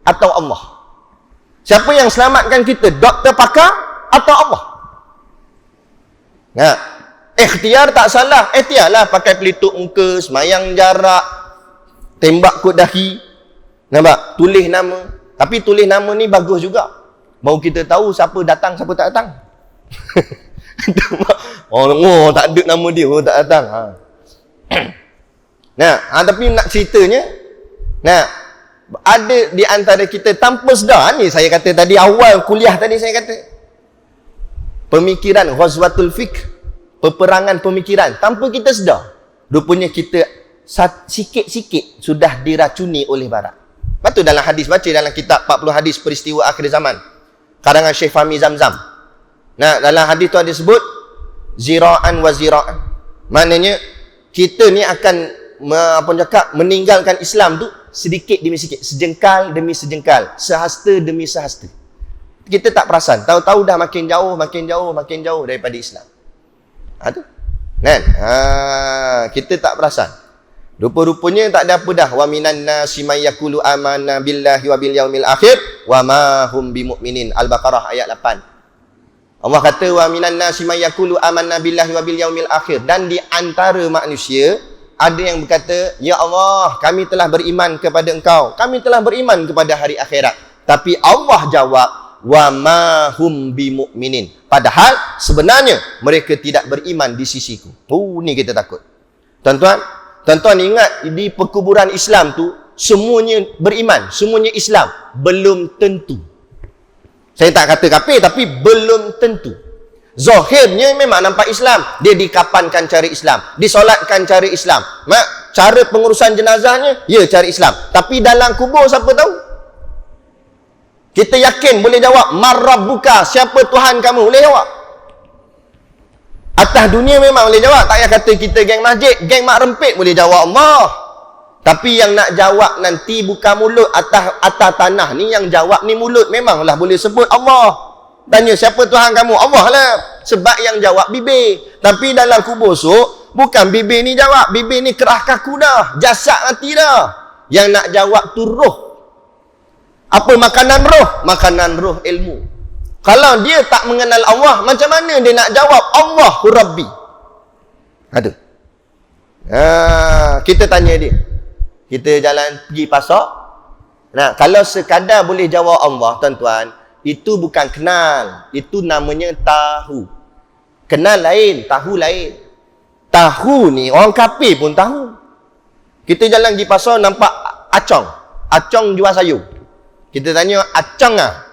atau Allah? Siapa yang selamatkan kita? Doktor pakar atau Allah? Ikhtiar tak salah. Ikhtiarlah pakai pelitup muka, semayang jarak, tembak kot dahi. Nampak? Tulis nama. Tapi tulis nama ni bagus juga. Baru kita tahu siapa datang, siapa tak datang. Tak ada nama dia, tak datang. Tapi nak ceritanya, ada di antara kita tanpa sedar, ni saya kata tadi awal kuliah tadi saya kata, pemikiran ghazwatul fikr, peperangan pemikiran, tanpa kita sedar, rupanya kita sikit-sikit sudah diracuni oleh barat. Lepas tu dalam hadis, baca dalam kitab 40 hadis peristiwa akhir zaman, karangan Syekh Fahmi Zamzam. Dalam hadis tu ada sebut zira'an wa zira'an. Maknanya kita ni akan meninggalkan Islam tu sedikit demi sedikit, sejengkal demi sejengkal, sehasta demi sehasta. Kita tak perasan, tahu-tahu dah makin jauh daripada Islam. Kita tak perasan. Rupa-rupanya tak ada apa dah. Wa minan nasi may yaqulu amanna billahi wa bil yaumil akhir wa ma hum bimumin. Al-Baqarah ayat 8. Allah kata wa minan nasi may yaqulu amanna billahi wa bil yaumil akhir. Dan di antara manusia ada yang berkata, ya Allah, kami telah beriman kepada Engkau, kami telah beriman kepada hari akhirat. Tapi Allah jawab, wa ma hum bimumin. Padahal sebenarnya mereka tidak beriman di sisiku. Ni kita takut. Tuan-tuan ingat, di perkuburan Islam tu semuanya beriman, semuanya Islam. Belum tentu. Saya tak kata kafir, tapi belum tentu. Zahirnya memang nampak Islam. Dia dikapankan cara Islam, disolatkan cara Islam. Cara pengurusan jenazahnya, ya cara Islam. Tapi dalam kubur siapa tahu? Kita yakin boleh jawab, Marrabbuka, siapa Tuhan kamu? Boleh jawab. Atas dunia memang boleh jawab. Tak payah kata kita geng masjid, geng mak rempit boleh jawab Allah. Tapi yang nak jawab nanti bukan mulut, atas tanah ni yang jawab ni mulut. Memanglah boleh sebut Allah. Tanya siapa Tuhan kamu? Allah lah. Sebab yang jawab bibir. Tapi dalam kubur bukan bibir ni jawab. Bibir ni kerah kaku dah. Jasad mati dah. Yang nak jawab tu roh. Apa makanan roh? Makanan roh ilmu. Kalau dia tak mengenal Allah, macam mana dia nak jawab Allahu Rabbi? Aduh. Kita tanya dia. Kita jalan pergi pasar. Nah, kalau sekadar boleh jawab Allah, tuan-tuan, itu bukan kenal. Itu namanya tahu. Kenal lain, tahu lain. Tahu ni, orang kafir pun tahu. Kita jalan pergi pasar, nampak acong. Acong jual sayur. Kita tanya, acong lah.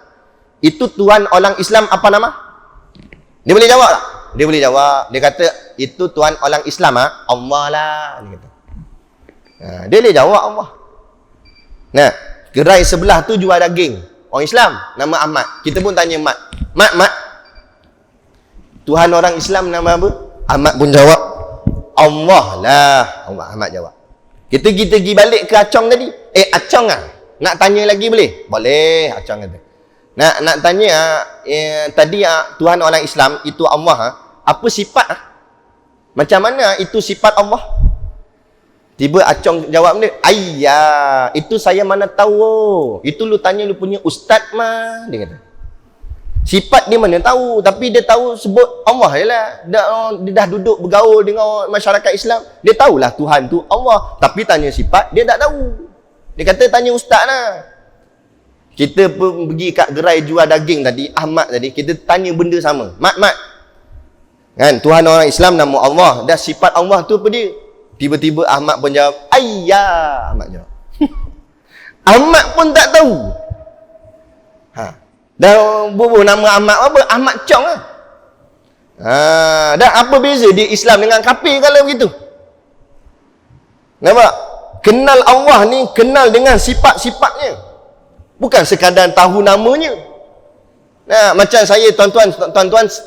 Itu tuan orang Islam apa nama? Dia boleh jawab tak? Dia boleh jawab. Dia kata, itu tuan orang Islam Allah lah. Dia kata. Dia boleh jawab Allah. Nah, gerai sebelah tu jual daging. Orang Islam, nama Ahmad. Kita pun tanya Mat. Mat, Tuhan orang Islam nama apa? Ahmad pun jawab, Allah lah. Ahmad jawab. Kita pergi balik ke Acong tadi. Acong lah. Nak tanya lagi boleh? Boleh, Acong kata. Nak tanya, tadi Tuhan orang Islam, itu Allah. Apa sifat? Macam mana itu sifat Allah? Tiba Acong jawab dia, ayah, itu saya mana tahu. Itu lu tanya lu punya ustaz mah, dia kata. Sifat dia mana tahu, tapi dia tahu sebut Allah je lah. Dia dah duduk bergaul dengan masyarakat Islam, dia tahulah Tuhan tu Allah. Tapi tanya sifat, dia tak tahu. Dia kata tanya ustaz lah. Kita pun pergi kat gerai jual daging tadi, Ahmad tadi, kita tanya benda sama. Mat. Kan, Tuhan orang Islam nama Allah, dah sifat Allah tu apa dia? Tiba-tiba Ahmad pun jawab, ayah. Ahmad jawab. Ahmad pun tak tahu. Dah bubuh nama Ahmad apa? Ahmad Chong lah. Dah apa beza dia Islam dengan kafir kalau begitu? Nampak? Kenal Allah ni, kenal dengan sifat-sifatnya. Bukan sekadar tahu namanya. Nah, macam saya, tuan-tuan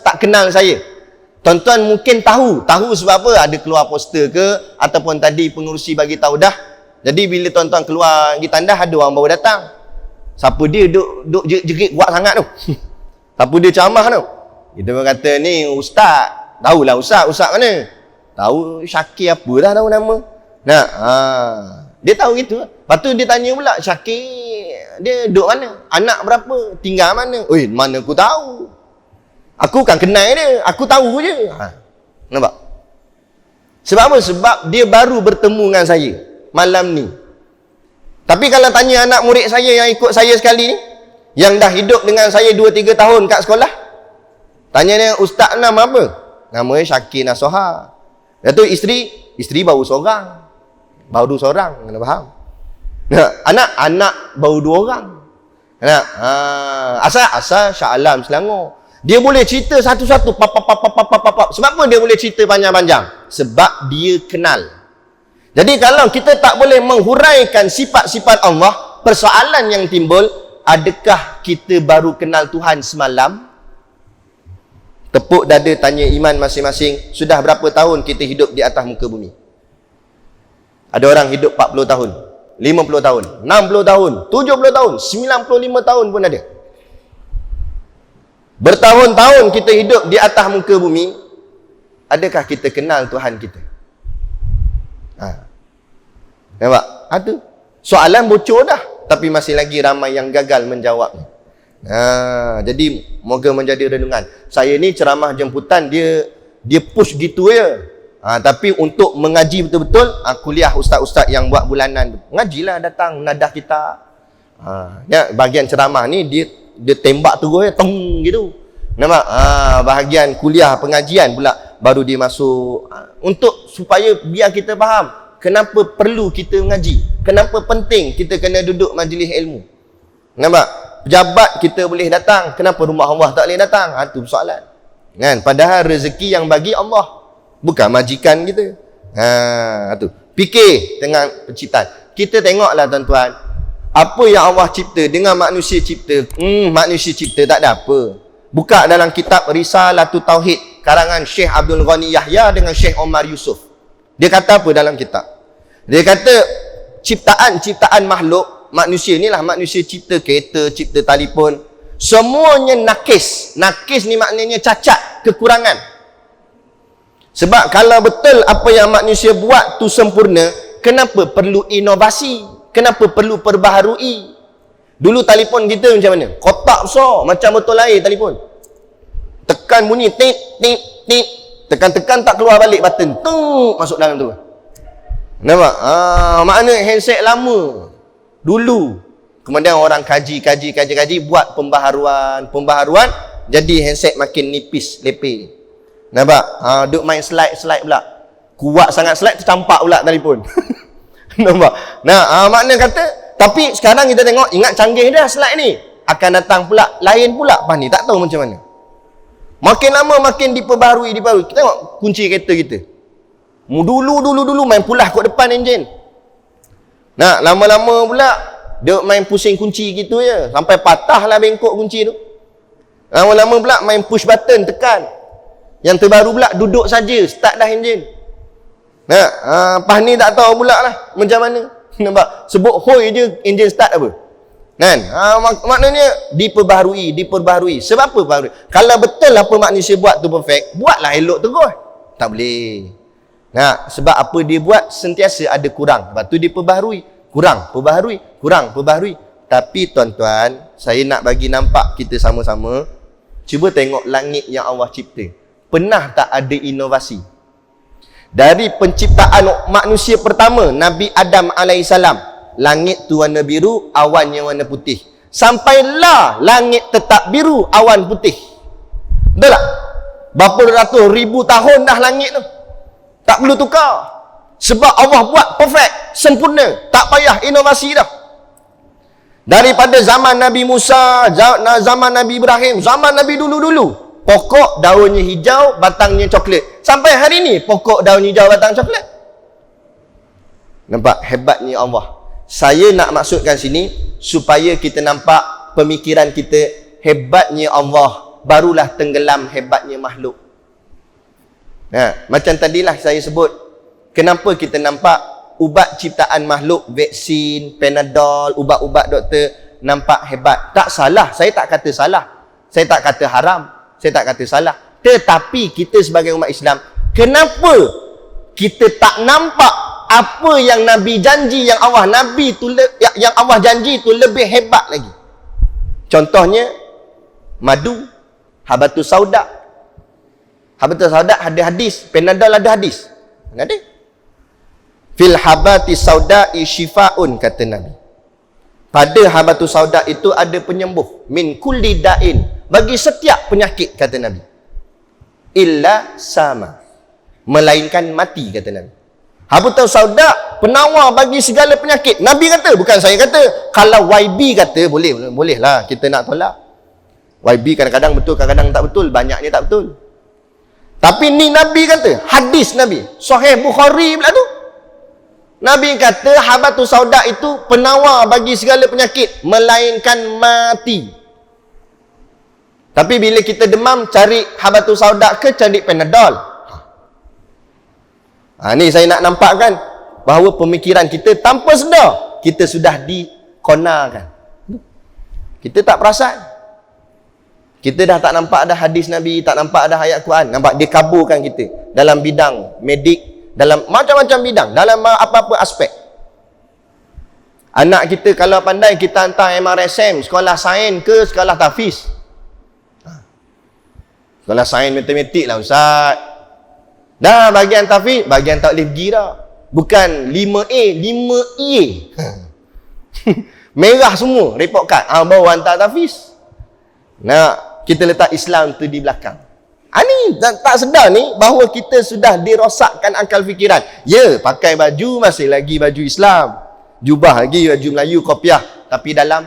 tak kenal saya. Tuan-tuan mungkin tahu sebab apa? Ada keluar poster ke, ataupun tadi pengurusi bagi tahu dah. Jadi bila tuan-tuan keluar pergi tandas, ada orang baru datang. Siapa dia duk jerit kuat sangat tu? Siapa dia ceramah tu? Kita pun kata ni ustaz. Tahulah ustaz mana? Tahu Syakir apa dah tahu nama. Nah, dia tahu gitu. Lepas tu dia tanya pula, Syakir dia duduk mana? Anak berapa? Tinggal mana? Oi, mana aku tahu? Aku kan kenal dia, aku tahu je. Nampak? Sebab apa? Sebab dia baru bertemu dengan saya malam ni. Tapi kalau tanya anak murid saya yang ikut saya sekali ni, yang dah hidup dengan saya 2-3 tahun kat sekolah, tanya dia, ustaz nama apa? Nama dia Syakir Nasoha. Lepas tu isteri baru seorang. Baru 2 seorang, kena faham? Anak baru 2 orang. Asal Shah Alam Selangor. Dia boleh cerita satu-satu. Sebab apa dia boleh cerita panjang-panjang? Sebab dia kenal. Jadi kalau kita tak boleh menghuraikan sifat-sifat Allah, persoalan yang timbul, adakah kita baru kenal Tuhan semalam? Tepuk dada tanya iman masing-masing. Sudah berapa tahun kita hidup di atas muka bumi? Ada orang hidup 40 tahun, 50 tahun, 60 tahun, 70 tahun, 95 tahun pun ada. Bertahun-tahun kita hidup di atas muka bumi, adakah kita kenal Tuhan kita? Nampak? Itu soalan bocor dah, tapi masih lagi ramai yang gagal menjawabnya. Jadi moga menjadi renungan. Saya ni ceramah jemputan, dia push gitu je. Tapi untuk mengaji betul-betul, kuliah ustaz-ustaz yang buat bulanan, ngajilah datang nadah kita. Ya, bahagian ceramah ni dia tembak terus ya, tong gitu. Nampak? Bahagian kuliah pengajian pula baru dia masuk. Untuk supaya biar kita faham kenapa perlu kita mengaji, kenapa penting kita kena duduk majlis ilmu. Nampak? Pejabat kita boleh datang, kenapa rumah Allah tak boleh datang? Itu soalan. Kan? Padahal rezeki yang bagi Allah, bukan majikan kita. Tu. Fikir tengah penciptaan. Kita tengoklah tuan-tuan, apa yang Allah cipta dengan manusia cipta. Manusia cipta tak ada apa. Buka dalam kitab Risalatul Tauhid karangan Syekh Abdul Ghani Yahya dengan Syekh Omar Yusuf. Dia kata apa dalam kitab? Dia kata ciptaan makhluk, manusia ni lah, manusia cipta kereta, cipta telefon, semuanya nakis. Nakis ni maknanya cacat, kekurangan. Sebab kalau betul apa yang manusia buat tu sempurna, kenapa perlu inovasi? Kenapa perlu perbaharui? Dulu telefon kita macam mana? Kotak besar, macam botol air telefon. Tekan bunyi, tit, tit, tit. Tekan-tekan tak keluar balik button. Tung, masuk dalam tu. Nampak? Makna handset lama. Dulu. Kemudian orang kaji, buat pembaharuan. Jadi handset makin nipis, lepek. Nampak? Duk main slide pula. Kuat sangat slide, tercampak pula telefon. Nampak? Makna kata, tapi sekarang kita tengok, ingat canggih dah slide ni. Akan datang pula, lain pula. Ni tak tahu macam mana. Makin lama makin diperbaharui. Kita tengok kunci kereta kita. Dulu main pulah kot depan enjin. Lama-lama pula dia main pusing kunci gitu je. Sampai patahlah bengkok kunci tu. Lama-lama pula main push button, tekan. Yang terbaru pula duduk saja, start dah enjin. Pas ni tak tahu pula lah macam mana. Nampak? Sebut hoi je enjin start apa. Kan? Maknanya diperbaharui. Sebab apa perbaharui? Kalau betul apa manusia buat tu perfect, buatlah elok terus. Tak boleh. Sebab apa dia buat sentiasa ada kurang. Lepas tu dia perbaharui. Kurang, perbaharui. Tapi tuan-tuan, saya nak bagi nampak kita sama-sama. Cuba tengok langit yang Allah cipta. Pernah tak ada inovasi? Dari penciptaan manusia pertama, Nabi Adam AS, langit tu warna biru, awannya warna putih. Sampailah langit tetap biru, awan putih. Betul tak? Berapa ratus ribu tahun dah langit tu. Tak perlu tukar. Sebab Allah buat perfect, sempurna. Tak payah inovasi dah. Daripada zaman Nabi Musa, zaman Nabi Ibrahim, zaman Nabi dulu-dulu. Pokok daunnya hijau, batangnya coklat. Sampai hari ni, pokok daun hijau, batang coklat. Nampak hebatnya Allah. Saya nak maksudkan sini supaya kita nampak pemikiran kita, hebatnya Allah, barulah tenggelam hebatnya makhluk. Macam tadilah saya sebut, kenapa kita nampak ubat ciptaan makhluk, vaksin, Panadol, ubat-ubat doktor nampak hebat. Tak salah, saya tak kata salah. Saya tak kata haram, saya tak kata salah. Tetapi kita sebagai umat Islam, kenapa kita tak nampak apa yang Nabi janji, yang Allah janji tu lebih hebat lagi? Contohnya madu, habatus sauda. Habatus sauda ada hadis, Panadol ada hadis. Ada. Fil habatis sauda'i syifaun, kata Nabi. Pada habatus sauda itu ada penyembuh, min kulli da'in, bagi setiap penyakit, kata Nabi. Illa sama, melainkan mati, kata Nabi. Habatus sauda penawar bagi segala penyakit. Nabi kata, bukan saya kata. Kalau YB kata, boleh lah kita nak tolak. YB kadang-kadang betul, kadang-kadang tak betul. Banyaknya tak betul. Tapi ni Nabi kata, hadis Nabi, Sahih Bukhari pula tu. Nabi kata habatus sauda itu penawar bagi segala penyakit, melainkan mati. Tapi bila kita demam, cari habatus sauda ke cari Panadol? Ni saya nak nampakkan bahawa pemikiran kita tanpa sedar, kita sudah dikonarkan. Kita tak perasan. Kita dah tak nampak ada hadis Nabi, tak nampak ada ayat Quran. Nampak dia kaburkan kita dalam bidang medik, dalam macam-macam bidang, dalam apa-apa aspek. Anak kita kalau pandai, kita hantar MRSM, sekolah sains ke sekolah tahfiz. Sekolah sains matematik lah Ustaz. Dah bahagian tahfiz, bahagian tak boleh pergi dah. Bukan 5A, 5E. Merah semua report card. Bawa hantar tahfiz. Kita letak Islam tu di belakang. Ni tak sedar ni bahawa kita sudah dirosakkan akal fikiran. Ya, pakai baju masih lagi baju Islam. Jubah lagi baju Melayu, kopiah. Tapi dalam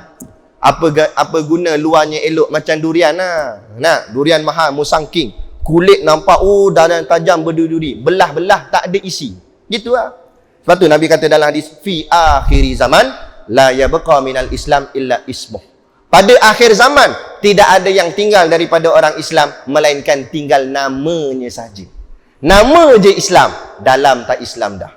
apa guna luarnya elok macam durian lah. Durian mahal, musang king. Kulit nampak, dah tajam berduri-duri. Belah-belah, tak ada isi. Gitu lah. Sebab tu Nabi kata dalam hadis, fi akhiri zaman, la yabqa minal Islam illa ismuh. Pada akhir zaman, tidak ada yang tinggal daripada orang Islam, melainkan tinggal namanya saja. Nama je Islam, dalam tak Islam dah.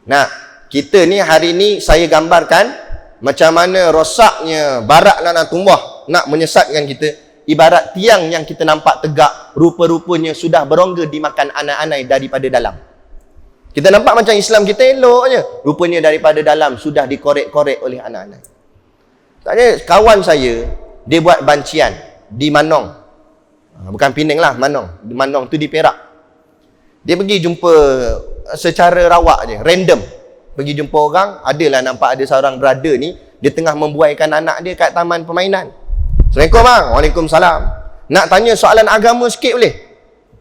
Nah, kita ni hari ni saya gambarkan macam mana rosaknya barak nak tumbah, nak menyesatkan kita. Ibarat tiang yang kita nampak tegak, rupa-rupanya sudah berongga dimakan anak-anak daripada dalam. Kita nampak macam Islam kita elok je, rupanya daripada dalam sudah dikorek-korek oleh anak-anak. Tanya kawan saya, dia buat bancian di Manong. Bukan Penang lah, Manong. Di Manong tu di Perak. Dia pergi jumpa secara rawak je, random. Pergi jumpa orang, adalah nampak ada seorang brother ni, dia tengah membuaikan anak dia kat taman permainan. Assalamualaikum bang. Waalaikumsalam. Nak tanya soalan agama sikit boleh?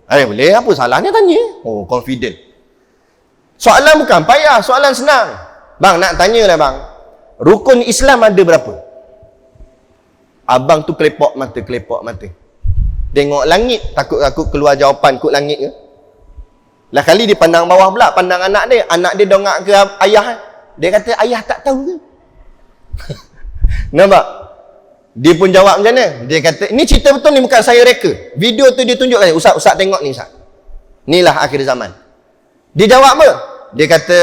Boleh, apa salahnya tanya? Oh, confident. Soalan bukan payah, soalan senang. Bang, nak tanyalah bang, rukun Islam ada berapa? Abang tu kelepok mata. Tengok langit, takut keluar jawapan kut langit ke? Lah kali dia pandang bawah pula, pandang anak dia dongak ke ayah. Dia kata, ayah tak tahu ke? Nampak? Dia pun jawab macam mana? Dia kata, ni cerita betul ni, bukan saya reka. Video tu dia tunjuk kan, Ustaz tengok ni Ustaz. Inilah akhir zaman. Dia jawab apa? Dia kata,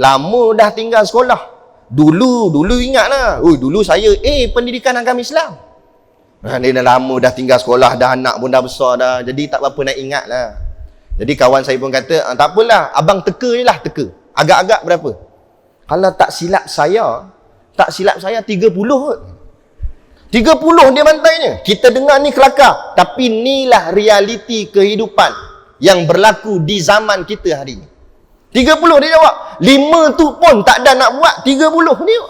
lama dah tinggal sekolah. Dulu ingatlah. Dulu saya pendidikan agama Islam. Dia dah lama dah tinggal sekolah, dah anak pun dah besar dah. Jadi tak apa nak ingat lah. Jadi kawan saya pun kata, tak apalah, abang teka je lah, teka. Agak-agak berapa? Kalau tak silap saya 30 kot. 30 dia bantainya. Kita dengar ni kelakar. Tapi inilah realiti kehidupan yang berlaku di zaman kita hari ini. 30 dia jawab. 5 tu pun tak ada nak buat. 30 dia.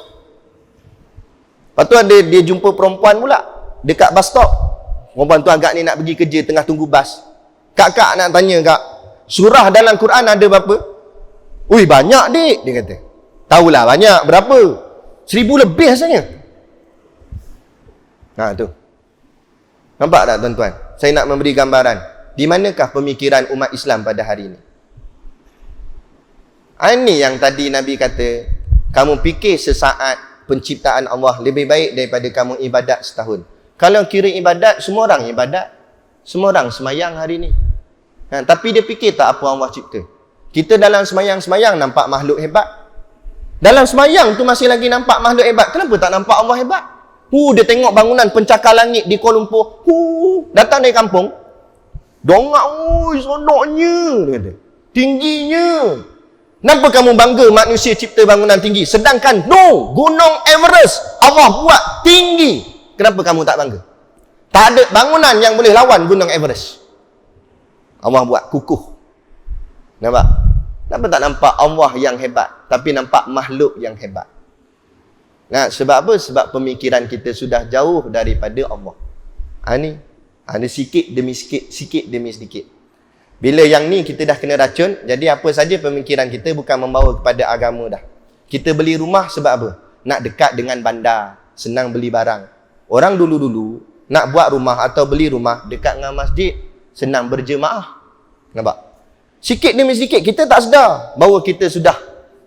Lepas tu ada dia jumpa perempuan pula dekat bus stop. Perempuan tu agak ni nak pergi kerja, tengah tunggu bas. Kak nak tanya kak, surah dalam Quran ada berapa? Ui banyak dik, dia kata. Tahulah banyak, berapa? 1000 lebih rasanya. Tu. Nampak tak tuan-tuan? Saya nak memberi gambaran. Di manakah pemikiran umat Islam pada hari ini? Ini yang tadi Nabi kata, kamu fikir sesaat penciptaan Allah lebih baik daripada kamu ibadat setahun. Kalau kira ibadat, semua orang ibadat. Semua orang semayang hari ni. Tapi dia fikir tak apa Allah cipta. Kita dalam semayang-semayang nampak makhluk hebat. Dalam semayang tu masih lagi nampak makhluk hebat. Kenapa tak nampak Allah hebat? Dia tengok bangunan pencakar langit di Kuala Lumpur. Datang dari kampung. Dongak, sonoknya. Dia kata. Tingginya. Kenapa kamu bangga manusia cipta bangunan tinggi? Sedangkan, Gunung Everest Allah buat tinggi. Kenapa kamu tak bangga? Tak ada bangunan yang boleh lawan Gunung Everest. Allah buat kukuh. Nampak? Kenapa tak nampak Allah yang hebat, tapi nampak makhluk yang hebat? Sebab apa? Sebab pemikiran kita sudah jauh daripada Allah. Ini sikit demi sedikit. Bila yang ni kita dah kena racun, jadi apa saja pemikiran kita bukan membawa kepada agama dah. Kita beli rumah sebab apa? Nak dekat dengan bandar, senang beli barang. Orang dulu-dulu nak buat rumah atau beli rumah dekat dengan masjid, senang berjemaah. Nampak? Sikit demi sedikit kita tak sedar bahawa kita sudah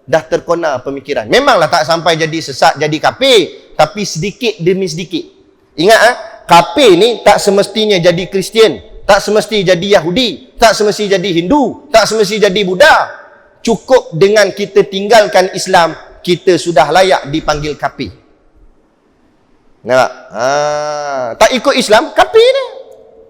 terkona pemikiran. Memanglah tak sampai jadi sesat, jadi kafir, tapi sedikit demi sedikit. Ingat kafir ni tak semestinya jadi Kristian, tak semesti jadi Yahudi, tak semesti jadi Hindu, tak semesti jadi Buddha. Cukup dengan kita tinggalkan Islam, kita sudah layak dipanggil kafir. Nampak? Tak ikut Islam, kafir ni.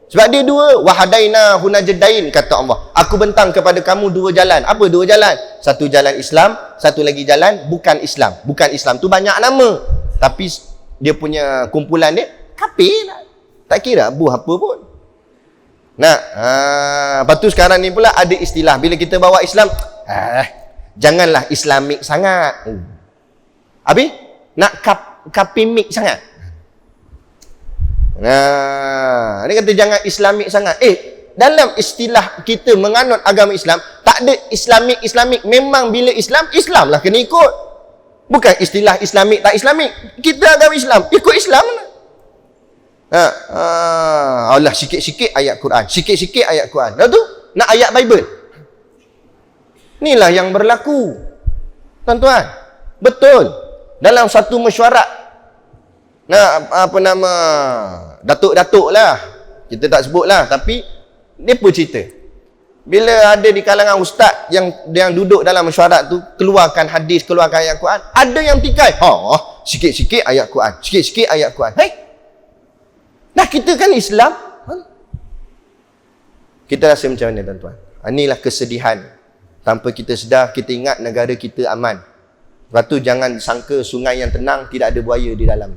Sebab dia dua, wahadaina hunajdain, kata Allah. Aku bentang kepada kamu dua jalan. Apa dua jalan? Satu jalan Islam, satu lagi jalan bukan Islam. Bukan Islam tu banyak nama, tapi dia punya kumpulan dia kafir lah. Tak kira buh apa pun. Lepas tu sekarang ni pula ada istilah, bila kita bawa Islam, janganlah Islamik sangat. Habis nak kapimik sangat. Dia kata jangan Islamik sangat. Dalam istilah kita menganut agama Islam, tak ada Islamik. Memang bila Islam lah kena ikut. Bukan istilah Islamik tak Islamik. Kita agama Islam, ikut Islam lah. Allah sikit-sikit ayat Quran, sikit-sikit ayat Quran. Lepas tu nak ayat Bible. Inilah yang berlaku. Tuan-tuan, betul. Dalam satu mesyuarat, apa nama, datuk-datuk lah, kita tak sebut lah, tapi dia pun cerita. Bila ada di kalangan ustaz yang duduk dalam mesyuarat tu, keluarkan hadis, keluarkan ayat Quran, ada yang tikai. Sikit-sikit ayat Quran, sikit-sikit ayat Quran. Nah, kita kan Islam. Kita rasa macam mana, tuan-tuan? Inilah kesedihan. Tanpa kita sedar, kita ingat negara kita aman. Lepas tu jangan sangka sungai yang tenang tidak ada buaya di dalam.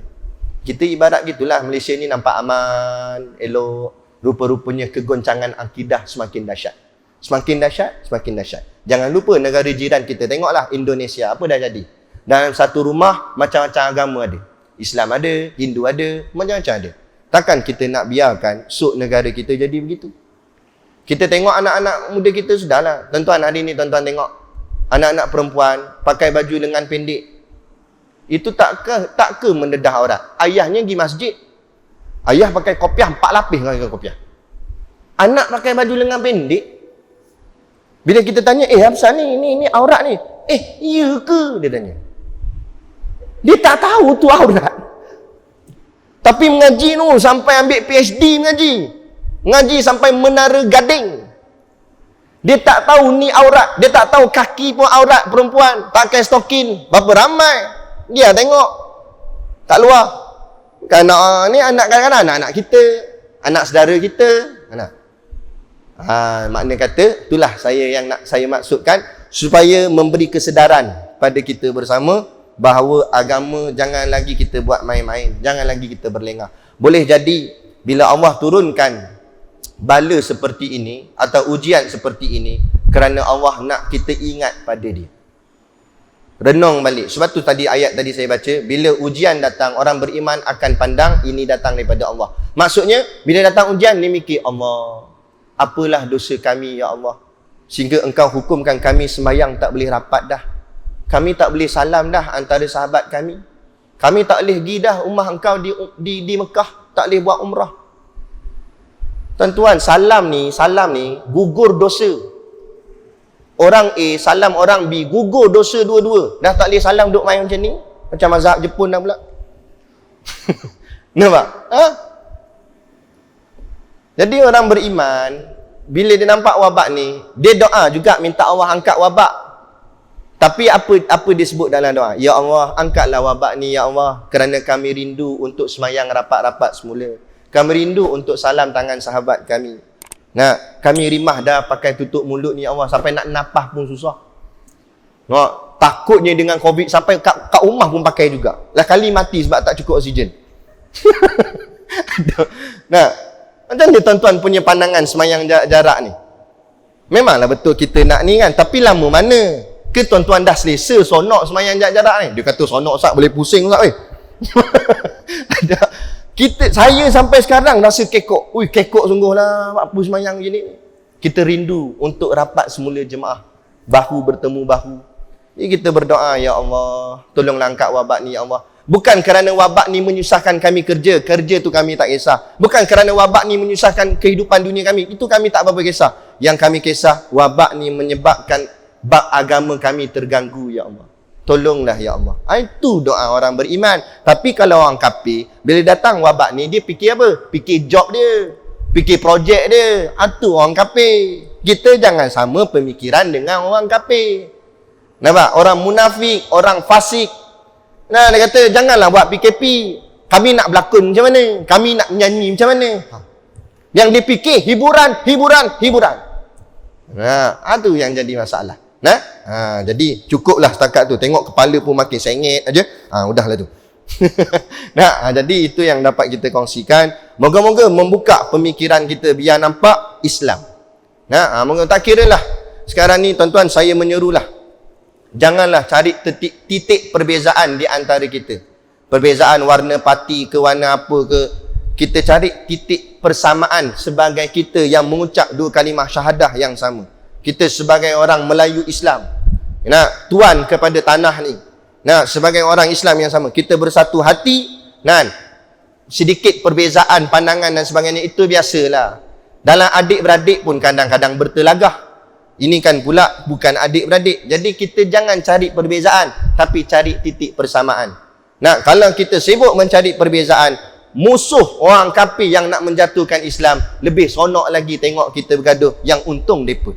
Kita ibarat gitulah, Malaysia ni nampak aman, elok. Rupa-rupanya kegoncangan akidah semakin dahsyat. Semakin dahsyat, semakin dahsyat. Jangan lupa negara jiran kita. Tengoklah Indonesia, apa dah jadi. Dalam satu rumah, macam-macam agama ada. Islam ada, Hindu ada, macam-macam ada. Takkan kita nak biarkan sok negara kita jadi begitu? Kita tengok anak-anak muda kita sudahlah. Tuan-tuan, hari ni tuan-tuan tengok anak-anak perempuan pakai baju lengan pendek. Itu tak ke mendedah aurat. Ayahnya pergi masjid. Ayah pakai kopiah 4 lapis dengan kopiah. Anak pakai baju lengan pendek. Bila kita tanya, apa ni aurat ni? Ya ke? Dia tanya. Dia tak tahu tu aurat. Tapi mengaji tu sampai ambil PhD mengaji sampai menara gading. Dia tak tahu ni aurat, dia tak tahu kaki pun aurat perempuan, pakai stokin. Berapa ramai dia tengok kat luar. Kan ni anak kadang-kadang anak kita, anak saudara kita, anak. Makna kata itulah saya maksudkan, supaya memberi kesedaran pada kita bersama bahawa agama jangan lagi kita buat main-main, jangan lagi kita berlengah. Boleh jadi bila Allah turunkan bala seperti ini atau ujian seperti ini, kerana Allah nak kita ingat pada dia. Renung balik. Sebab tu tadi ayat tadi saya baca, bila ujian datang, orang beriman akan pandang ini datang daripada Allah. Maksudnya bila datang ujian, ni mikir, Allah, apalah dosa kami ya Allah, sehingga engkau hukumkan kami sembahyang tak boleh rapat dah. Kami tak boleh salam dah antara sahabat kami. Kami tak boleh pergi dah rumah engkau di Mekah. Tak boleh buat umrah. Tuan-tuan, salam ni gugur dosa. Orang A, salam orang B, gugur dosa dua-dua. Dah tak boleh salam duk main macam ni. Macam mazhab Jepun dah pula. Nampak? Jadi orang beriman, bila dia nampak wabak ni, dia doa juga minta Allah angkat wabak. Tapi apa dia sebut dalam doa? Ya Allah, angkatlah wabak ni ya Allah, kerana kami rindu untuk semayang rapat-rapat semula. Kami rindu untuk salam tangan sahabat kami. Kami rimah dah pakai tutup mulut ni ya Allah, sampai nak napah pun susah. Takutnya dengan COVID sampai kat rumah pun pakai juga. Lah kali mati sebab tak cukup oksigen. Macam ni tuan-tuan punya pandangan semayang jarak ni? Memanglah betul kita nak ni kan, tapi lama mana? Ke tuan-tuan dah selesa sonok semayang jarak ni? Dia kata sonok Ustaz boleh pusing Ustaz. Saya sampai sekarang rasa kekok. Kekok sungguh lah apa semayang gini. Kita rindu untuk rapat semula jemaah, bahu bertemu bahu. Jadi kita berdoa, ya Allah, tolonglah angkat wabak ni ya Allah. Bukan kerana wabak ni menyusahkan kami kerja tu kami tak kisah. Bukan kerana wabak ni menyusahkan kehidupan dunia kami, itu kami tak apa-apa kisah. Yang kami kisah, wabak ni menyebabkan bab agama kami terganggu ya Allah. Tolonglah ya Allah. Itu doa orang beriman. Tapi kalau orang kafir, bila datang wabak ni, dia fikir apa? Fikir job dia, fikir projek dia. Itu orang kafir. Kita jangan sama pemikiran dengan orang kafir. Nampak? Orang munafik, orang fasik. Dia kata janganlah buat PKP. Kami nak berlakon macam mana? Kami nak menyanyi macam mana? Yang dia fikir hiburan. Itu yang jadi masalah. Jadi cukuplah setakat tu. Tengok kepala pun makin sengit aja. Udahlah tu. Jadi itu yang dapat kita kongsikan. Moga-moga membuka pemikiran kita biar nampak Islam. Moga tak kiralah. Sekarang ni tuan-tuan, saya menyerulah, janganlah cari titik perbezaan di antara kita. Perbezaan warna parti ke warna apa ke. Kita cari titik persamaan sebagai kita yang mengucap dua kalimah syahadah yang sama. Kita sebagai orang Melayu Islam, tuan kepada tanah ni, sebagai orang Islam yang sama, kita bersatu hati, sedikit perbezaan pandangan dan sebagainya, itu biasalah. Dalam adik-beradik pun kadang-kadang bertelagah. Ini kan pula bukan adik-beradik. Jadi kita jangan cari perbezaan, tapi cari titik persamaan. Nah, kalau kita sibuk mencari perbezaan, musuh orang kafir yang nak menjatuhkan Islam lebih sonok lagi tengok kita bergaduh, yang untung mereka.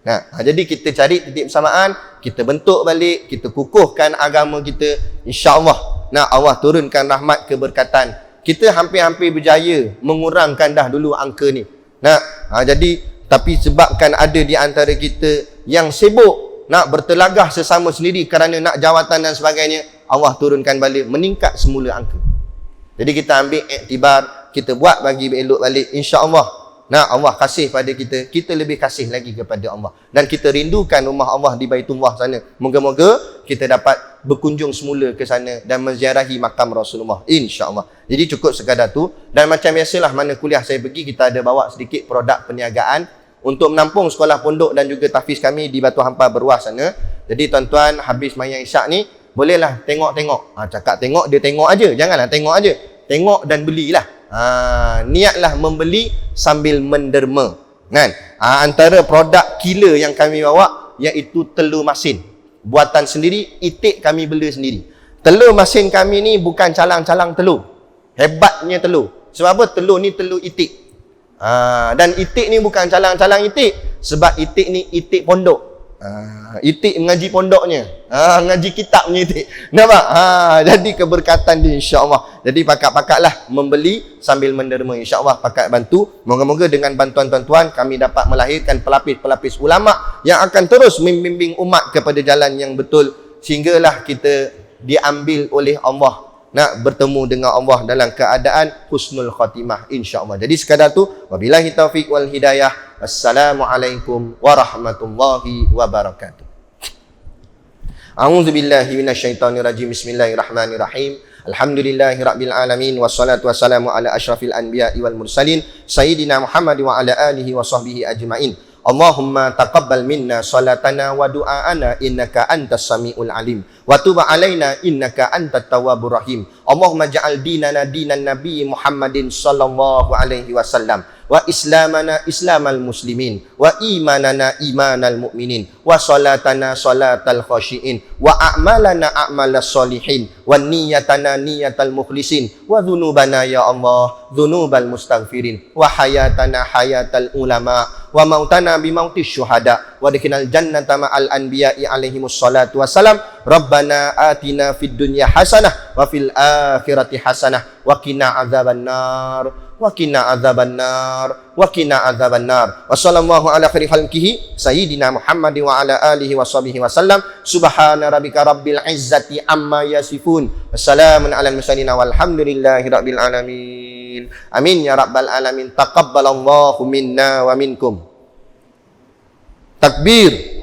Nah, jadi kita cari titik persamaan, kita bentuk balik, kita kukuhkan agama kita, insya-Allah. Nah, Allah turunkan rahmat keberkatan. Kita hampir-hampir berjaya mengurangkan dah dulu angka ni. Nah, jadi tapi sebabkan ada di antara kita yang sibuk nak bertelagah sesama sendiri kerana nak jawatan dan sebagainya, Allah turunkan balik, meningkat semula angka. Jadi kita ambil iktibar, kita buat bagi elok balik, insya-Allah. Nah, Allah kasih pada kita, kita lebih kasih lagi kepada Allah. Dan kita rindukan rumah Allah di Baitullah sana. Moga-moga kita dapat berkunjung semula ke sana dan menziarahi makam Rasulullah, insya-Allah. Jadi cukup sekadar tu. Dan macam biasalah, mana kuliah saya pergi, kita ada bawa sedikit produk perniagaan untuk menampung sekolah pondok dan juga tahfiz kami di Batu Hampa Berwah sana. Jadi tuan-tuan, habis mayang isyak ni, bolehlah tengok-tengok. Cakap tengok, dia tengok aja. Janganlah tengok aja. Tengok dan belilah. Niatlah membeli sambil menderma. Kan? Antara produk killer yang kami bawa, iaitu telur masin. Buatan sendiri, itik kami bela sendiri. Telur masin kami ni bukan calang-calang telur. Hebatnya telur. Sebab apa? Telur ni telur itik. Dan itik ni bukan calang-calang itik. Sebab itik ni itik pondok. Itik mengaji pondoknya, mengaji kitabnya itik. Nampak? Jadi keberkatan dia, insya-Allah. Jadi pakat-pakatlah membeli sambil menderma, insya-Allah. Pakat bantu. Moga-moga dengan bantuan tuan-tuan kami dapat melahirkan pelapis-pelapis ulama yang akan terus membimbing umat kepada jalan yang betul, sehinggalah kita diambil oleh Allah, nak bertemu dengan Allah dalam keadaan husnul khatimah, insya-Allah. Jadi sekadar tu, wabillahi taufik wal hidayah. Assalamualaikum warahmatullahi wabarakatuh. A'udzu billahi minasyaitonir rajim. Bismillahirrahmanirrahim. Alhamdulillahi rabbil alamin, wassalatu wassalamu ala asyrafil anbiya'i wal mursalin sayyidina Muhammad wa ala alihi wa sahbihi ajmain. Allahumma taqabbal minna salatana wa du'aana innaka antas samiul alim wa tub alaina innaka antat tawwabur rahim. Allahumma ja'al dinana dinan nabi Muhammadin sallallahu alaihi wasallam wa islamana islamal muslimin wa imanana imanal mu'minin wa salatana salatal khashiin wa a'malana a'malas solihin wa niyatana niyatal mukhlisin wa dhunubana ya Allah dhunubal mustaghfirin wa hayatana hayatal ulama wa mautana bimautis syuhada wa dikinal jannata ma'al anbiya'i alaihimus salatu wassalam. Rabbana atina fid dunya hasanah wa fil akhirati hasanah wa qina adzabannar wa qina adzabannar wa qina adzabannar. Wa sallallahu ala khairi khalqihi sayyidina Muhammad wa ala alihi wa sahbihi wasallam. Subhana rabbika rabbil izzati amma yasifun. Wassalamun alal mursalin walhamdulillahi rabbil alamin. Amin ya rabbal alamin. Taqabbalallahu minna wa minkum. Takbir.